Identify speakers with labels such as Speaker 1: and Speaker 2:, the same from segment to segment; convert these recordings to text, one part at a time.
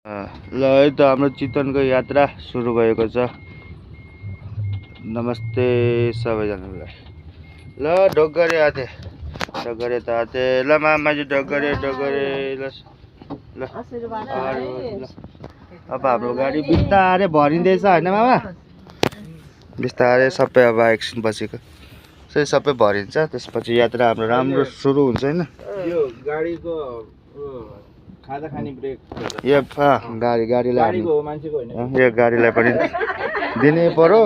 Speaker 1: ल है त हाम्रो चितवनको यात्रा सुरु भएको छ। नमस्ते सबैजनालाई। ल ढोगरे आते ढोगरे त आते ल मामाजी ढोगरे ल ल अब हाम्रो गाडी बिस्तारै भरिँदैछ हैन मामा? बिस्तारै सबै अब एकछिन बसेको सबै भरिन्छ, त्यसपछि यात्रा हाम्रो राम्रो सुरु हुन्छ हैन?
Speaker 2: यो गाडीको खाजा खाने ब्रेक
Speaker 1: यो गाडीलाई
Speaker 2: गाडीको हो, मान्छेको हैन।
Speaker 1: यो गाडीलाई पनि दिनै पर्यो,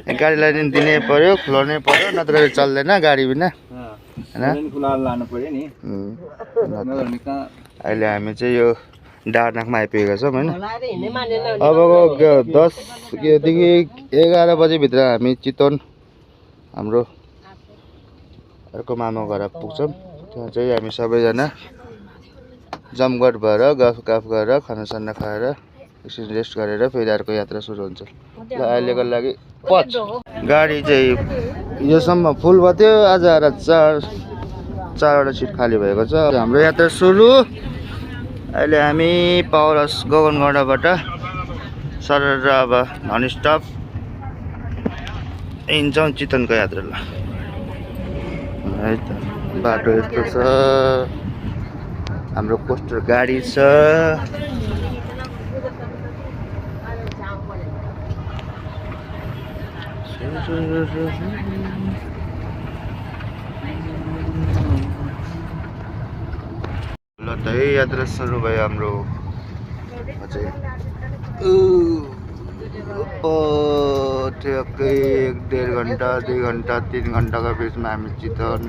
Speaker 1: गाडीलाई पनि दिनै पर्यो, खुलाउनै पर्यो, नत्र चल्दैन गाडी बिना हैन।
Speaker 2: खुलाएर लानु पर्यो नि।
Speaker 1: अहिले हामी चाहिँ यो डारनाकमा आइपुगेका छौँ हैन। अबको 10देखि 11 बजेभित्र हामी चितवन हाम्रो अर्को मामा घर पुग्छौँ। त्यहाँ चाहिँ हामी सबैजना जमघट भएर गफ गरेर खानासाना खाएर एकछिन रेस्ट गरेर फेरि अर्को यात्रा सुरु हुन्छ। ल अहिलेको लागि पछ। गाडी चाहिँ योसम्म फुल भयो थियो, आज आएर चारवटा सिट खाली भएको छ। हाम्रो यात्रा सुरु। अहिले हामी पावरस गगनगडाबाट सरेर अब नन स्टप हिँड्छौँ चितवनको यात्रालाई है त। बाटो यस्तो छ, हाम्रो कोस्टर गाडी छ। ल त है यात्रा सुरु भयो हाम्रो। ठ्याक्कै 1.5 घन्टा 2 घन्टा 3 घन्टाको बिचमा हामी चितवन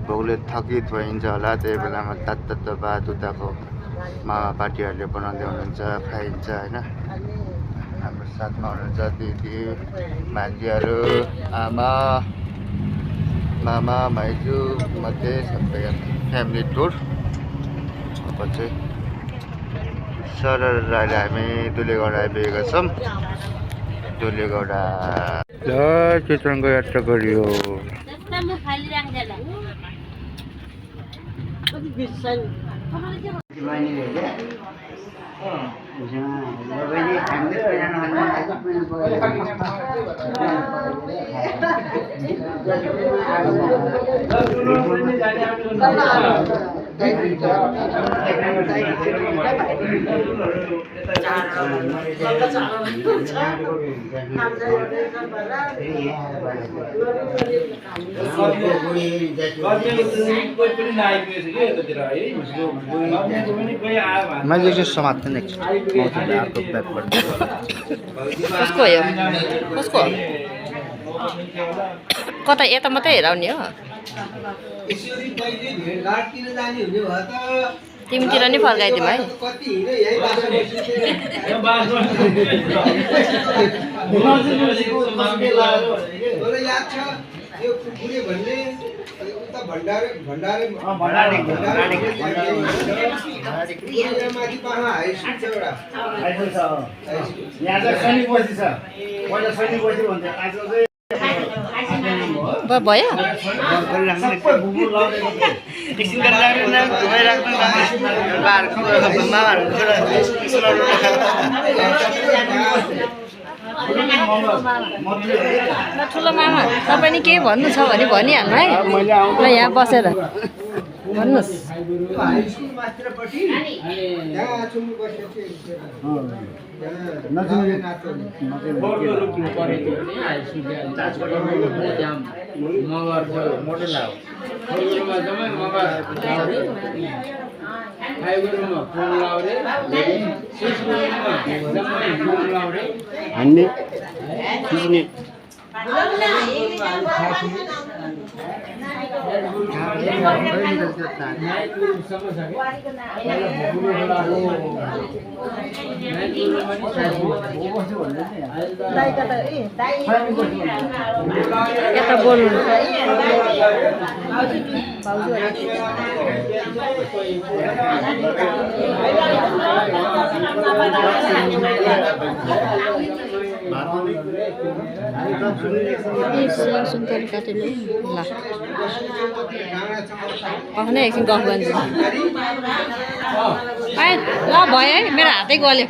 Speaker 1: भोकले थकित भइन्छ होला। त्यही बेलामा तातो भात उताको मामा पार्टीहरूले बनाउँदै हुनुहुन्छ, खाइन्छ होइन। हाम्रो साथमा हुनुहुन्छ दिदी भान्जीहरू, आमा मामा माइजू मध्ये सबै फ्यामिली टुर। अब चाहिँ सरर अहिले हामी दुलेगौडा आइपुगेका छौँ। दुलेगौडा ल चितवनको यात्रा गरियो। मैले चाहिँ समात्ने नै
Speaker 3: कसको हो यो? कसको हो? कता यता मात्रै हेराउने हो? तिमीतिर नि फर्काइदिउँ है। भयो ठुलो मामा, तपाईँ नि केही भन्नु छ भने भनिहाल्नु है। ल यहाँ बसेर भन्नुहोस्। यता बोल्नु सुन्तली काटेर ल आउने एकछिन गफ गर्नु। भयो है मेरो हातै गल्यो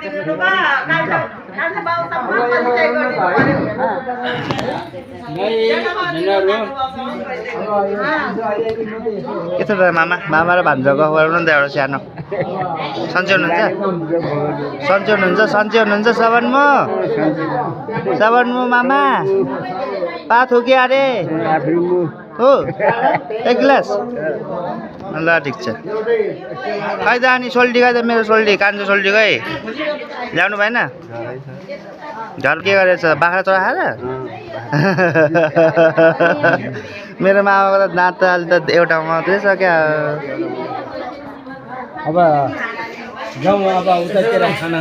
Speaker 1: के छ त मामा र भान्जा गफ गरौँ न त एउटा सानो सन्चै हुनुहुन्छ सबन मामा पा थोक्यो अरे हो एक गिलास ल ठिक छ खै त अनि सोल्टी खै त मेरो सोल्टी कान्छो सोल्टी खै ल्याउनु भएन झल के गरेछ बाख्रा चढाएर मेरो मामाको त दाँत त अहिले त एउटा मात्रै छ क्या
Speaker 2: अब जाउँ अब उतातिर खाना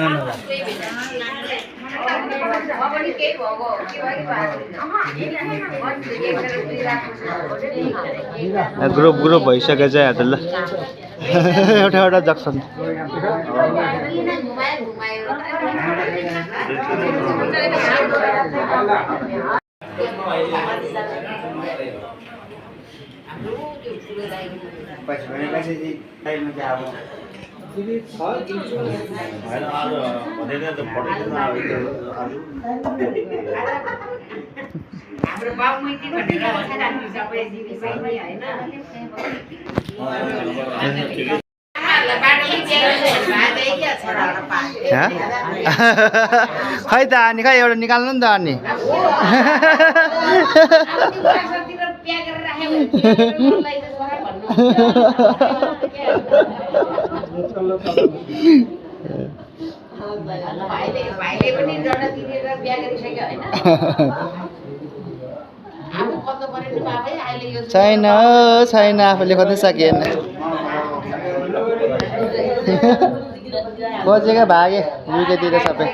Speaker 1: ग्रुप भइसक्यो चाहिँ यहाँ त ल एउटा जक्सन खै त अनि खै एउटा निकाल्नु नि त अनि छैन आफूले खोज्नै सकिएन खोजेको भागे युकेतिर सबै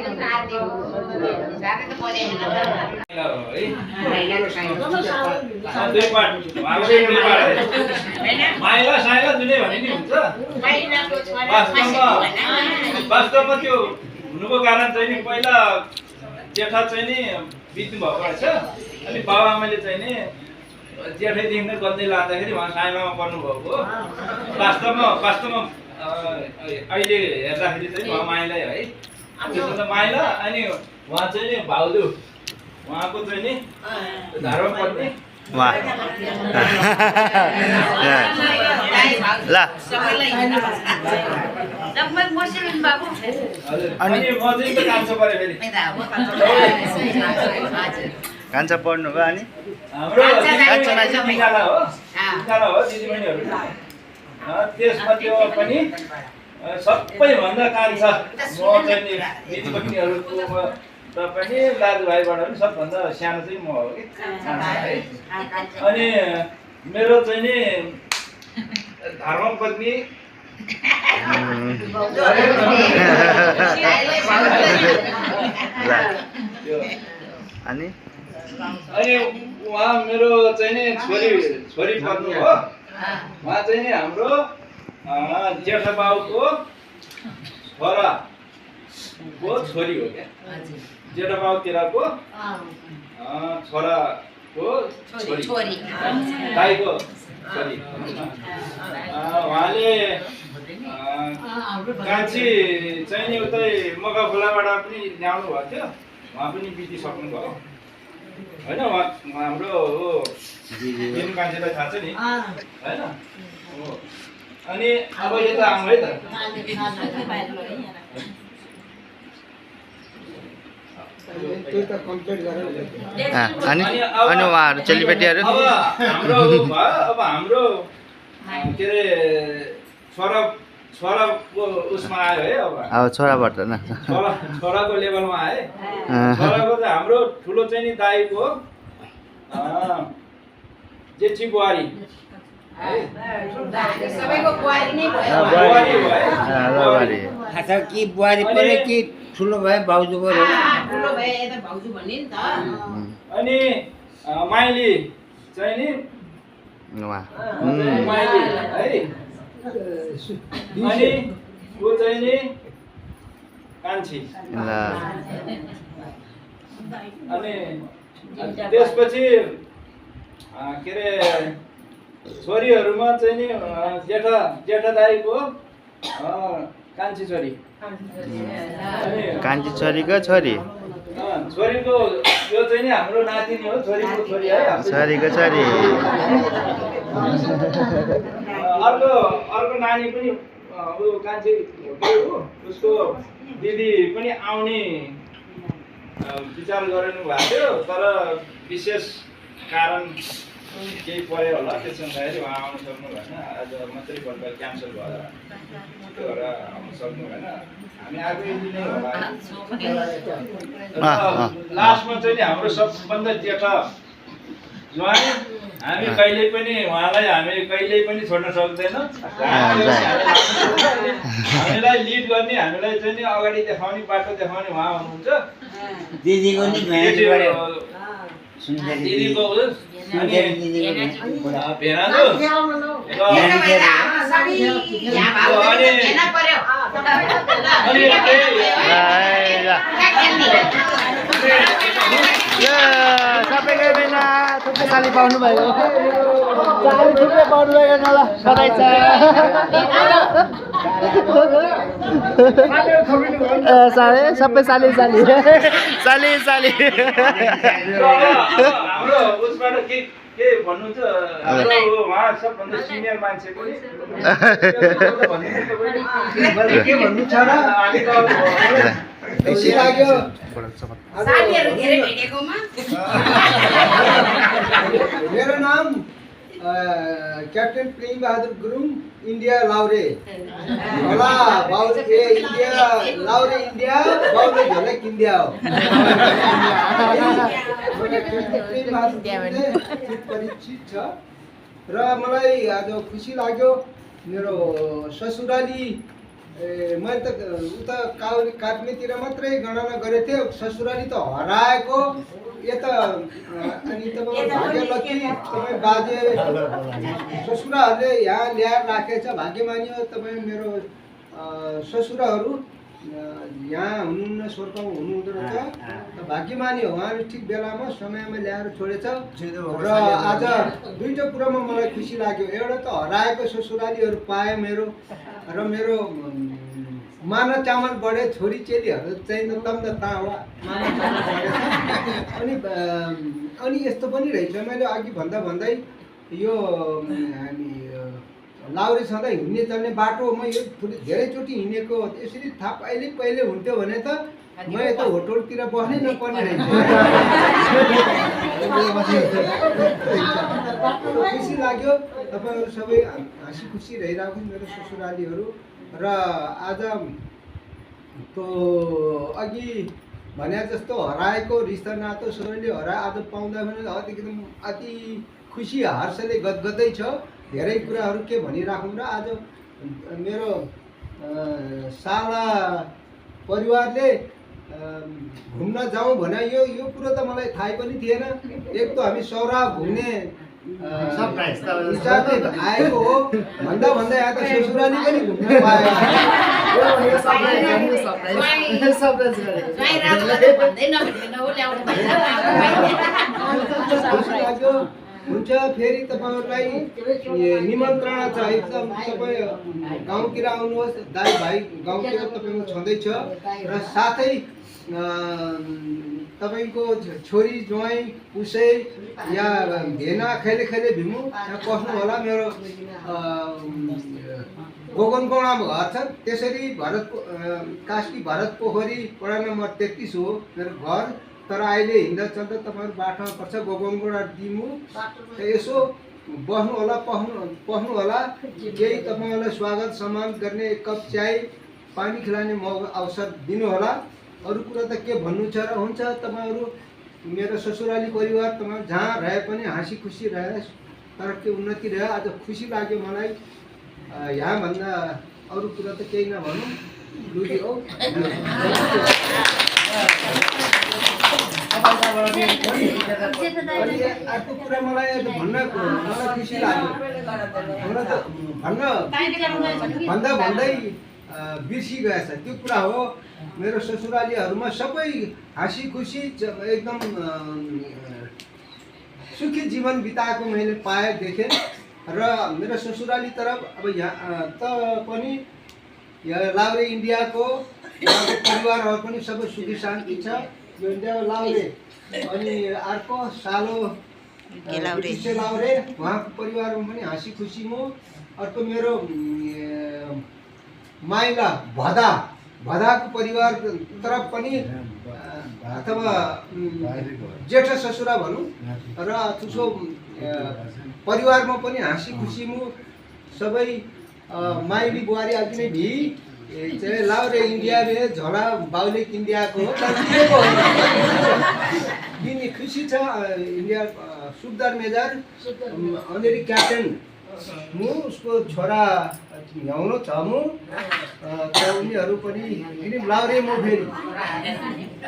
Speaker 4: वास्तवमा त्यो हुनुको कारण चाहिँ नि पहिला जेठा चाहिँ नि बित्नु भएको रहेछ अनि बाबुआमाले चाहिँ नि जेठैदेखि नै गर्दै लाँदाखेरि उहाँ साइमामा पर्नुभएको हो वास्तवमा अहिले हेर्दाखेरि चाहिँ उहाँ माइला है त्यसो त माइला अनि उहाँ चाहिँ नि भाउजू उहाँको चाहिँ नि धर्मपत्नी
Speaker 1: ल
Speaker 4: अनि म चाहिँ त कान्छो परे फेरि
Speaker 1: कान्छा पढ्नु भयो अनि
Speaker 4: हाम्रो निकाला हो दिदीबहिनीहरू त्यसमध्ये पनि सबैभन्दा कान्छा म चाहिँ नि दिदीबहिनीहरूको पनि दाजुभाइबाट पनि सबभन्दा सानो चाहिँ म हो कि अनि मेरो चाहिँ नि धर्मपत्नी
Speaker 1: अनि
Speaker 4: उहाँ मेरो चाहिँ नि छोरी पर्नु हो उहाँ चाहिँ नि हाम्रो जेठा बाबुको छोराको छोरी हो क्या जेठा बाबुतिरको छोराको छोरी दाइको छोरी उहाँले कान्छी चाहिँ नि उतै मका खोलाबाट पनि ल्याउनु भएको थियो उहाँ पनि बितिसक्नुभयो होइन हाम्रो दिनु कान्छीलाई थाहा छ नि होइन अनि अब यता आउँ है त
Speaker 1: अनि उहाँहरू चेलीबेटीहरू
Speaker 4: अब हाम्रो के अरे छोराको उसमा आयो है अब
Speaker 1: छोराबाट न
Speaker 4: छोराको लेभलमा आए छोराको चाहिँ हाम्रो ठुलो चाहिँ नि दाइको जेठी बुहारी
Speaker 2: कि बुहारी पऱ्यो कि ठुलो भयो भाउजू पऱ्यो
Speaker 4: अनि माइली चाहिँ नि माइली है अनि ऊ चाहिँ नि कान्छी
Speaker 1: ल
Speaker 4: अनि त्यसपछि के अरे छोरीहरूमा चाहिँ नि जेठा दाइको कान्छी छोरी अनि
Speaker 1: कान्छी छोरीको छोरी
Speaker 4: छोरीको यो चाहिँ नि हाम्रो नातिनी हो छोरीको छोरी है
Speaker 1: छोरीको छोरी
Speaker 4: अर्को नानी पनि ऊ कान्छी हो उसको दिदी पनि आउने विचार गरिनु भएको थियो तर विशेष कारण केही पर्यो होला त्यसो हुँदाखेरि उहाँ आउनु सक्नु भएन आज मात्रै पल्ट क्यान्सल भएर त्यो भएर आउनु सक्नु भएन हामी आफै नै होला लास्टमा चाहिँ नि हाम्रो सबभन्दा जेठा ज्वाइँ हामी कहिल्यै पनि उहाँलाई हामी कहिल्यै पनि छोड्न सक्दैनौँ हामीलाई लिड गर्ने हामीलाई चाहिँ नि अगाडि देखाउने बाटो देखाउने उहाँ हुनुहुन्छ
Speaker 2: दिदीको नि
Speaker 4: दिदीको
Speaker 1: सबैको बिना थुप्रै साली पाउनु भएको साली थुप्रै पाउनु भएको ल सधैँ साले सबै साली साली साली साली
Speaker 4: हाम्रो उसबाट के भन्नुहुन्छ हाम्रो उहाँ सबभन्दा सिनियर मान्छे पनि
Speaker 2: के भन्नु छ र
Speaker 4: हामी त
Speaker 2: खुसी लाग्यो मेरो नाम क्याप्टेन प्रेम बहादुर गुरुङ इन्डिया लाउरे होला बाउले इन्डिया लाउरे इन्डिया बाउले झलक इन्डिया हो परिचित छ र मलाई आज खुसी लाग्यो मेरो ससुराली मैले त उता काट्नेतिर मात्रै गणना गरेको थिएँ ससुराली त हराएको यता अनि तपाईँ भाग्य लक्की तपाईँ बाजे ससुराहरूले यहाँ ल्याएर राखेको छ भाग्य मान्यो तपाईँ मेरो ससुराहरू यहाँ हुनुहुन्न स्वर्गमा हुनुहुँदो रहेछ भाग्य मान्यो उहाँहरू ठिक बेलामा समयमा ल्याएर छोडेछ र आज दुईवटा कुरामा मलाई खुसी लाग्यो एउटा त हराएको ससुरालीहरू पाएँ मेरो र मेरो माना चामल बढे छोरी चेलीहरू चाहिँ तम त तावा माना चामल बढेछ अनि यस्तो पनि रहेछ मैले अघि भन्दै यो हामी लाउरे सधैँ हिँड्ने चल्ने बाटोमा यो धेरैचोटि हिँडेको यसरी थाहा पहिले हुन्थ्यो भने त म यता होटलतिर बस्नै नपर्ने रहेछ खुसी लाग्यो तपाईँहरू सबै हाँसी खुसी रहिरहेको मेरो ससुरालीहरू र आज तो अघि भने जस्तो हराएको रिश्ता नातो सबैले आज पाउँदा भने एकदम अति खुसी हर्षले गदगदै छ धेरै कुराहरू के भनिराखौँ र आज मेरो साला परिवारले घुम्न जाउँ भने यो कुरो त मलाई थाहै पनि थिएन एक त हामी सौरा घुम्ने हिसाबले आएको हो भन्दा यहाँ त ससुराली पनि घुम्न पायो हुन्छ फेरि तपाईँहरूलाई निमन्त्रणा छ एकदम तपाईँ गाउँतिर आउनुहोस् दाइ भाइ गाउँतिर तपाईँको छँदैछ र साथै तपाईँको छोरी ज्वाइँ पुसै या भेना खैले भिमु यहाँ पस्नु होला मेरो गोगनगौडामा घर छ त्यसरी कास्की भरत पोखरी वडा नम्बर 33 हो मेरो घर तर अहिले हिँड्दा चल्दा तपाईँहरू बाटोमा पर्छ गोगनगौडा दिमु यसो बस्नु होला पस्नु होला केही तपाईँहरूलाई स्वागत सम्मान गर्ने एक कप चाय पानी खिलाउने अवसर दिनु होला अरू कुरा त के भन्नु छ र हुन्छ तपाईँहरू मेरो ससुराली परिवार तपाईँ जहाँ रहे पनि हाँसी खुसी रहे तर के उन्नति रह्यो आज खुसी लाग्यो मलाई यहाँभन्दा अरू कुरा त केही नभनौँ लुडी हो अर्को कुरा मलाई मलाई खुसी लाग्यो भन्दै बिर्सिगएछ त्यो कुरा हो मेरो ससुरालीहरूमा सबै हाँसी खुसी एकदम सुखी जीवन बिताएको मैले पाएँ देखेँ। र मेरो ससुराली तरफ अब यहाँ त पनि यहाँ लाउरे इन्डियाको परिवारहरू पनि सबै सुखी शान्ति छ। यो इन्डियाको लाउरे अनि अर्को सालो लाउरे उहाँको परिवारमा पनि हाँसी खुसी म। अर्को मेरो माइला भदाको परिवार तरफ पनि अथवा जेठ ससुरा भनौँ र उसको परिवारमा पनि हाँसी खुसी म। सबै माइली बुहारी अघि नै भी चाहिँ लाउरे इन्डिया में झोला बाउले किनिदिएको हो दिने खुसी छ। इन्डिया सुखदार मेजर अनेरी क्याप्टेन म उसको छोरा ल्याउनु छ म उनीहरू पनि लाउरे म फेरि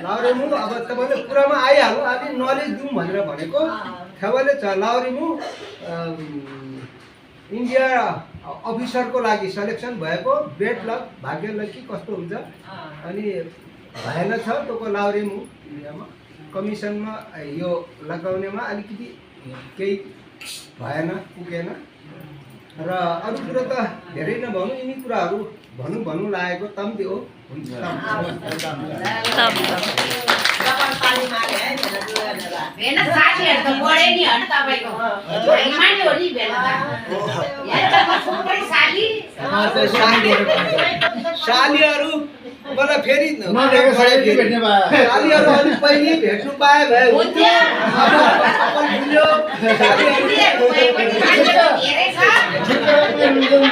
Speaker 2: लाउरे म अब तपाईँले कुरामा आइहाल्नु अलि नलेज दिउँ भनेर भनेको खेवाले छ लाउरे म इन्डिया अफिसरको लागि सेलेक्सन भएको बेड लक भाग्य लकी कस्तो हुन्छ अनि भएन छ तँको लाउरे म इन्डियामा कमिसनमा यो लगाउनेमा अलिकति केही भएन पुगेन र अरू कुरा त धेरै नभनौँ यिनी कुराहरू भनौँ लागेको तम्दी हो। हुन्छ सालीहरू मलाई फेरि सालीहरू अलिक पहिले भेट्नु पाए भए हुन्थ्यो।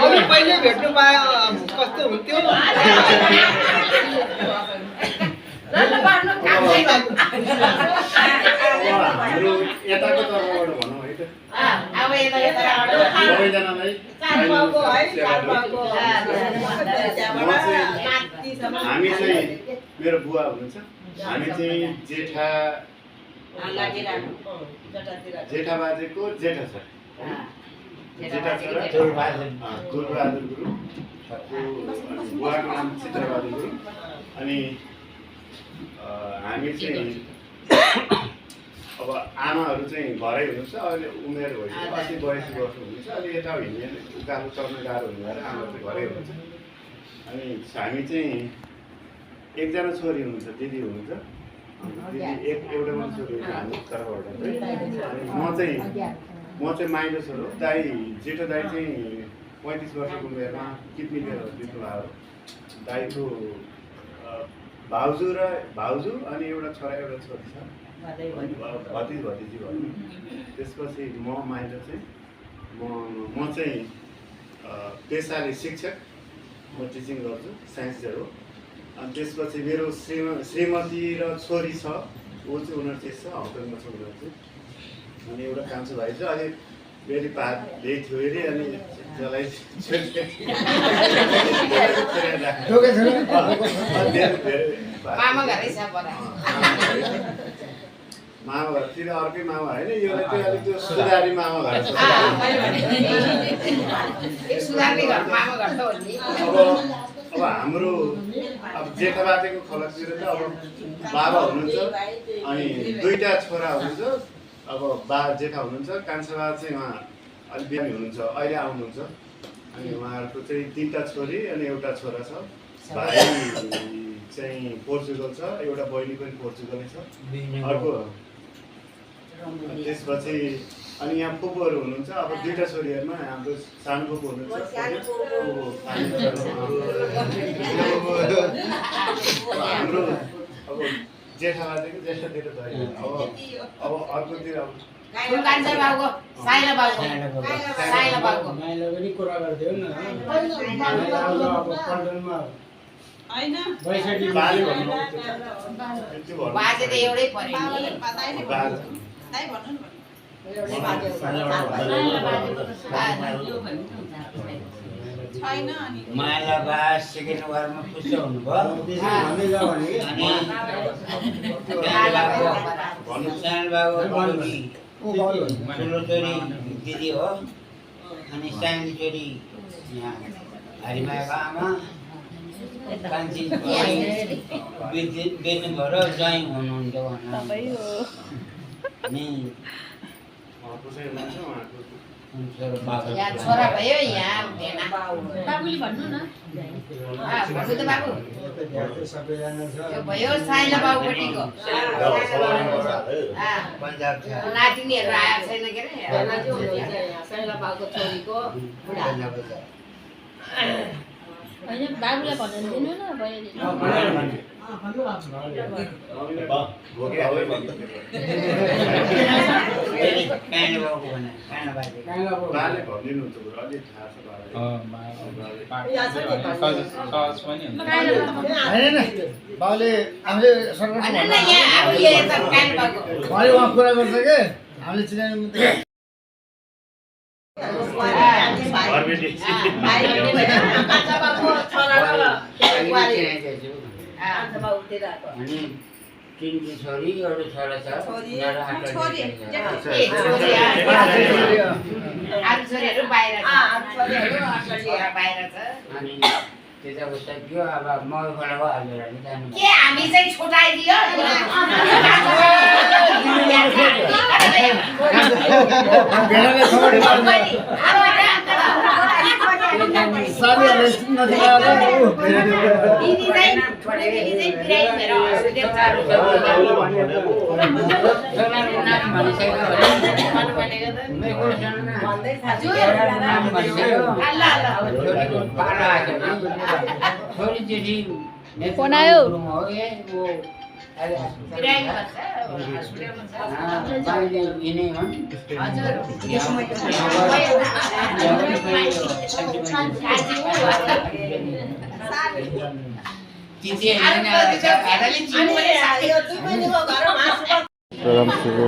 Speaker 2: अलिक पहिले भेट्नु पाए कस्तो हुन्थ्यो।
Speaker 5: हाम्रो यताको तर्फबाट भनौँ है त अब सबैजनालाई हामी चाहिँ मेरो बुवा हुनुहुन्छ हामी चाहिँ जेठा बाजेको जेठा छ जेठा छोरा गुरुबहादुर गुरुङ बुवाको नाम चित्रबहादुर गुरुङ अनि हामी चाहिँ अब आमाहरू चाहिँ घरै हुनुहुन्छ अहिले उमेर भइसक्यो 80-82 वर्ष हुनुहुन्छ अहिले यता हिँड्ने उकालो चढ्न गाह्रो हुने भएर आमाहरू चाहिँ घरै हुनुहुन्छ। अनि हामी चाहिँ एकजना छोरी हुनुहुन्छ दिदी हुनुहुन्छ दिदी एउटा मात्र छोरी हुन्छ हामी तर्फबाट चाहिँ अनि म चाहिँ माइलो छोरो दाइ जेठो दाइ चाहिँ 35 वर्षको उमेरमा किडनी लिएर बित्नु भएको दाइको भाउजू अनि एउटा छोरा एउटा छोरी छ भतिजी भन्नु। त्यसपछि म माइलो चाहिँ म चाहिँ पेसाले शिक्षक म टिचिङ गर्छु साइन्स टिचर हो। अनि त्यसपछि मेरो श्रीमती र छोरी छ ऊ चाहिँ 29 छ हस्पिटलमा छ उनीहरू चाहिँ। अनि एउटा कान्छो भाइ छ अहिले फेरि पात ल्याइ थियो अरे अनि त्यसलाई मामा घरतिर अर्कै मामा होइन यो चाहिँ अलिक त्यो सुधारी मामा घर छ। अब हाम्रो अब जेठा बाजेको खलकतिर त अब बाबा हुनुहुन्छ अनि दुईटा छोरा हुनुहुन्छ। अब जेठा हुनुहुन्छ कान्छा बाबा चाहिँ उहाँ अलि बिहानी हुनुहुन्छ अहिले आउनुहुन्छ अनि उहाँहरूको चाहिँ 3टा छोरी अनि एउटा छोरा छ। भाइ चाहिँ पोर्चुगल छ एउटा बहिनी पनि पोर्चुगलै छ अर्को। त्यसपछि अनि यहाँ फुपूहरू हुनुहुन्छ अब 2टा छोरीहरूमा हाम्रो सानो फुपू हुनुहुन्छ हाम्रो अब जेठा बाजेको जेठातिर भयो। अब अर्कोतिर अब
Speaker 6: माइला बा सेकेन्ड वारमा खुसी हुनुभयो अनि सानो बाबु ठुलो छोरी दिदी हो अनि सानो छोरी यहाँ हरिमायाको आमा कान्छी बेच्नुभयो र ज्वाइँ हुनुहुन्छ
Speaker 3: तपाईँ हो
Speaker 6: अनि
Speaker 5: कसै हुनुहुन्छ उहाँको
Speaker 7: यहाँ छोरा भयो यहाँ हुँदैन
Speaker 3: बाबुले भन्नु न
Speaker 7: भन्नु त बाबु यो भयो साइला बाबुपट्टिको
Speaker 6: पन्जाब छ
Speaker 7: नातिनीहरू आएको छैन के अरे
Speaker 3: साइला बाबुको छोरीको बुढा
Speaker 6: पन्जाबको छ
Speaker 3: होइन बाबुलाई भनेर दिनु न
Speaker 6: काइँलो बाबुको भने काइँलो बाजे
Speaker 5: बाले भनिदिनुहुन्छ बरु अलिक थाहा छ
Speaker 1: होइन बाउले आफूले सरकार
Speaker 7: भन न यहाँ अब यो यता कान भएको
Speaker 1: उहाँ कुरा गर्छ के हामीले चिनाउनु
Speaker 6: अनि तिनको छोरी एउटा छोरा छ
Speaker 7: अरू छोरीहरू बाहिर बाहिर छ
Speaker 6: अनि त्यता उता थियो अब मकै खोला हालेर जानु
Speaker 7: के हामी चाहिँ छुटाइदियो
Speaker 6: छोरी जेठी
Speaker 3: फोन आयो
Speaker 1: प्रोग्राम सुरु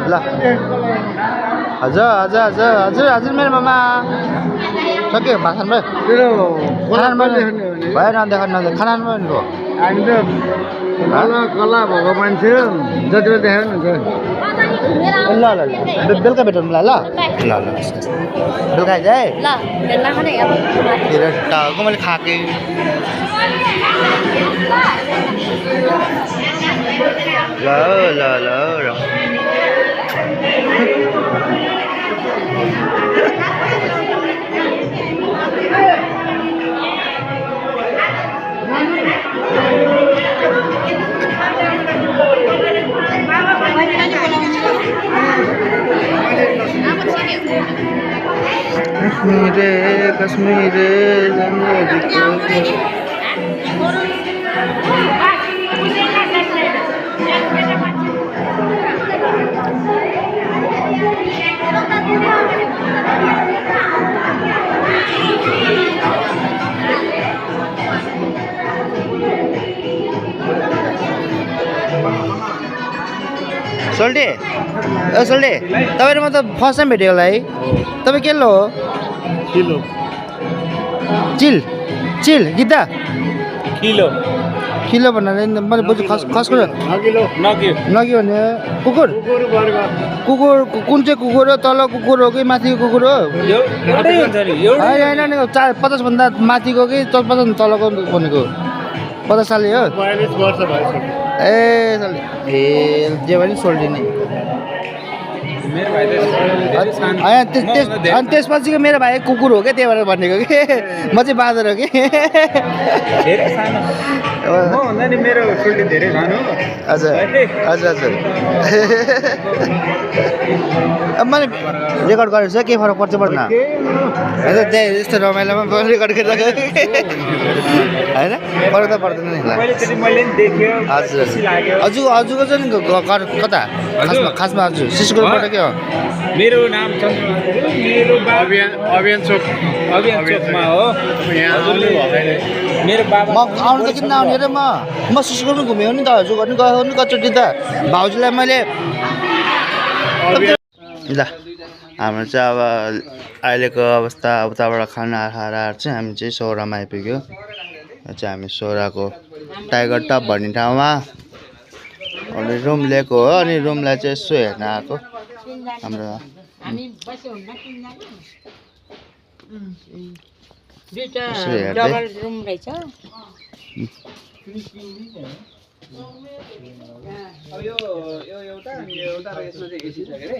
Speaker 1: ल हजुर हजुर हजुर हजुर हजुर मेरो मामा सक्यो भात खानु भयो भएन देखाउनु खाना खानु भयो
Speaker 2: हामी त कला भएको मान्छे जति बेला देखायो नि
Speaker 1: ल ल ल बेलुका भेटौँ ल ल ल ल बेलुका आइज है
Speaker 3: ल भेट्न खाने अब
Speaker 1: तेरो टाउको मैले खाएँ ल ल ल ल कश्मीरे कश्मीरे सोल्टे सोल्टे तपाईँ म त फर्स्ट टाइम भेटेँ होला है तपाईँ के लो
Speaker 5: किलो
Speaker 1: चिल चिल गीता
Speaker 4: किलो
Speaker 1: किलो भन्नाले मैले बुझ्छु खसको
Speaker 5: अघिल्लो
Speaker 1: नग्यो भने कुकुर कुकुर कुन चाहिँ कुकुर हो तल कुकुर हो कि माथिको कुकुर हो
Speaker 4: एउटै हुन्छ नि
Speaker 1: होइन होइन 50 माथिको कि 50 तलको भनेको 50 साले हो
Speaker 5: 42 वर्ष भइसक्यो
Speaker 1: ए साले ए जे पनि सोल्टिने
Speaker 4: मेरो भाइ
Speaker 1: अनि त्यसपछिको मेरो भाइ कुकुर हो क्या त्यही भएर भनेको कि म चाहिँ बाँदर हो कि
Speaker 4: धेरै सानो मभन्दा नि मेरो सोल्टी धेरै सानो
Speaker 1: हजुर हजुर हजुर अब मैले रेकर्ड गरेको छ के फरक पर्छ पर्दैन होइन त्यही यस्तो रमाइलोमा रेकर्ड गरिरहेको होइन फरक त पर्दैन नि
Speaker 4: मैले नि देख्यो
Speaker 1: हजुर हजुरको चाहिँ कता खासमा हजुर सिसकोबाट के हो
Speaker 4: मेरो नाम चन्द्रबहादुर मेरो
Speaker 5: अभियान चोक
Speaker 4: चोकमा हो
Speaker 5: यहाँ आउनु भएन
Speaker 4: मेरो बाबा
Speaker 1: म आउनु त किन आउने र म सिसकोमा घुमेँ नि त हजुर गर्नु गएको नि कतिचोटि त भाउजूलाई मैले ल हाम्रो चाहिँ अब अहिलेको अवस्था उताबाट खाना खाएर चाहिँ हामी चाहिँ सौरामा आइपुग्यो यो चाहिँ हामी सोराको टाइगर टप भन्ने ठाउँमा अनि रुम लिएको हो अनि रुमलाई चाहिँ यसो हेर्न आएको हाम्रो यसो हेर्दै
Speaker 3: रुम रहेछ
Speaker 2: अब यो एउटा र यसमा चाहिँ एसी छ के रे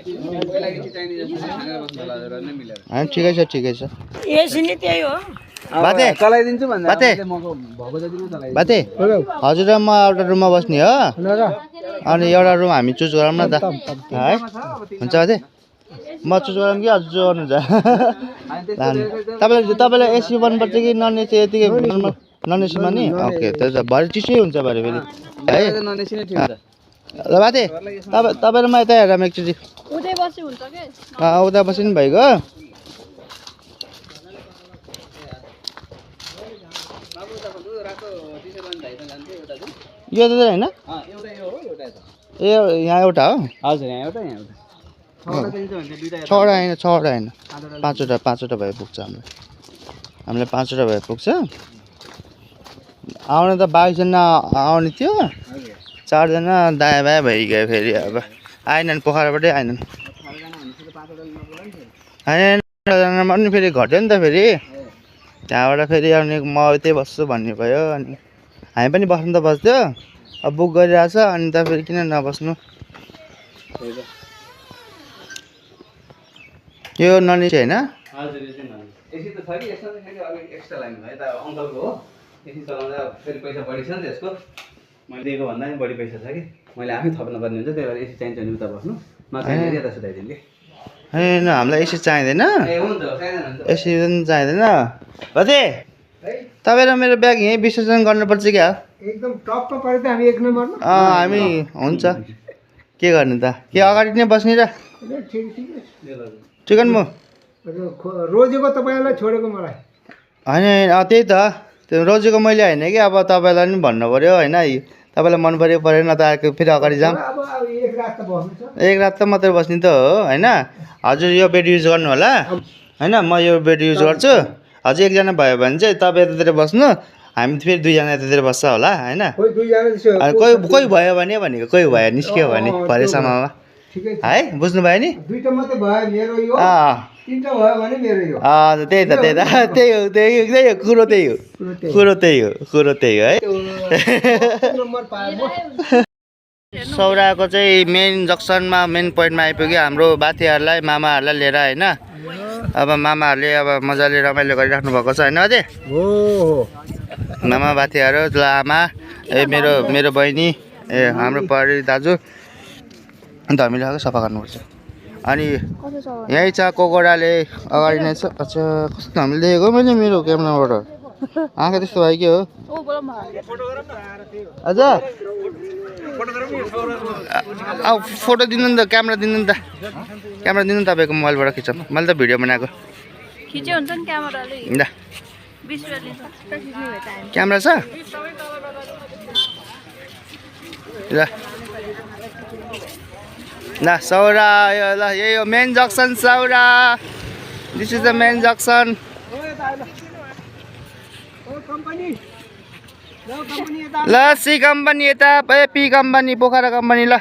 Speaker 2: पहिला एसी चाहिने जस्तो भनेर बस्नु होला र नै मिलेर
Speaker 1: होइन ठिकै छ
Speaker 3: एसी नै त्यही हो
Speaker 1: बाते
Speaker 2: चलाइदिन्छु भन्दा
Speaker 1: बाते
Speaker 2: भएको जति नै चलाइ
Speaker 1: बाते हजुर र म एउटा रुममा बस्ने हो अनि एउटा रुम हामी चुज गरौँ न त है हुन्छ बाते म चुज गरौँ कि हजुर चुज गर्नुहुन्छ तपाईँलाई एसी मनपर्छ कि नन एसी यतिकै नन एसीमा नि ओके त्यो त भरे चिसै हुन्छ भरे फेरि है ल बाते तपाईँ र म यता हेरौँ एकचोटि उता बस्यो नि भइगयो यो त होइन ए यहाँ एउटा हो
Speaker 2: हजुर यहाँ एउटा
Speaker 1: छवटा होइन पाँचवटा भए पुग्छ हामीलाई पाँचवटा भए पुग्छ आउनु त 22 जना आउने थियो 4 जना दायाँ बायाँ भइगयो फेरि अब आएनन् पोखराबाटै आएनन् पनि फेरि घट्यो नि त फेरि त्यहाँबाट फेरि अनि म यतै बस्छु भन्ने भयो अनि हामी पनि बस्नु त बस्थ्यो अब बुक गरिरहेछ अनि त फेरि किन नबस्नु यो नन एसी होइन
Speaker 2: हजुर यो चाहिँ एसी त छ कि यसमा चाहिँ फेरि अलिक एक्स्ट्रा लाइन भयो यता अङ्कलको हो एसी चलाउँदा फेरि पैसा बढी छ नि त्यसको मैले दिएको भन्दा पनि बढी पैसा छ कि मैले आफै थप्नुपर्ने हुन्छ त्यही भएर एसी चाहिन्छ भने उता बस्नु नचाहिने यता सुताइदिनु कि
Speaker 1: होइन हामीलाई एसी चाहिँदैन
Speaker 2: ए हुन्छ चाहिँदैन हुन्छ
Speaker 1: एसी पनि चाहिँदैन भते तपाईँ र मेरो ब्याग यहीँ विसर्जन गर्नुपर्छ क्या
Speaker 2: एकदम टपमा पऱ्यो त हामी एक नम्बरमा
Speaker 1: हामी हुन्छ के गर्ने त के अगाडि नै बस्ने र चिकन म
Speaker 2: रोजेको तपाईँलाई छोडेको मलाई
Speaker 1: होइन त्यही त त्यो रोजेको मैले होइन कि अब तपाईँलाई पनि भन्नु पऱ्यो होइन तपाईँलाई मन पऱ्यो परेन त अर्को फेरि अगाडि जाऊँ
Speaker 2: अब एक रात त बस्नु छ
Speaker 1: एक रात त मात्रै बस्ने त हो होइन हजुर यो बेड युज गर्नु होला होइन म यो बेड युज गर्छु हजुर एकजना भयो भने चाहिँ तपाईँ यतातिर बस्नु हामी फेरि 2 जना यतातिर बस्छ होला होइन
Speaker 2: कोही दुईजना त्यसो
Speaker 1: कोही भयो भने भनेको कोही भयो निस्क्यो भने भरेसम्ममा
Speaker 2: ठिकै छ
Speaker 1: है बुझ्नुभयो नि
Speaker 2: दुईटा मात्रै भयो मेरो यो
Speaker 1: अँ
Speaker 2: तिनटा भयो भने मेरो यो
Speaker 1: त्यही त त्यही हो कुरो त्यही हो है
Speaker 2: नम्बर पाएको
Speaker 1: सौराको चाहिँ मेन जक्सनमा मेन पोइन्टमा आइपुग्यो हाम्रो बाथीहरूलाई मामाहरूलाई लिएर होइन अब मामाहरूले अब मजाले रमाइलो गरिराख्नु भएको छ होइन अझै
Speaker 2: हो
Speaker 1: मामा बाथीहरू आमा ए मेरो बहिनी ए हाम्रो परी दाजु अन्त हामीले आएको सफा गर्नुपर्छ अनि यहीँ छ कोकोडाले अगाडि नै छ अच्छा कस्तो हामीले देखेको मैले मेरो क्यामेराबाट आँखा त्यस्तो भयो के हो अझ अब फोटो दिनु नि त क्यामेरा दिनु नि त क्यामेरा दिनु नि तपाईँको मोबाइलबाट खिचौँ मैले त भिडियो बनाएको
Speaker 3: खिच्यो हुन्छ नि क्यामेराले
Speaker 1: ल क्यामेरा छ ल ल सौरा यो ल यही हो मेन जक्सन सौरा this is the main junction ल सी कम्पनी यता पी कम्पनी पोखरा कम्पनी ल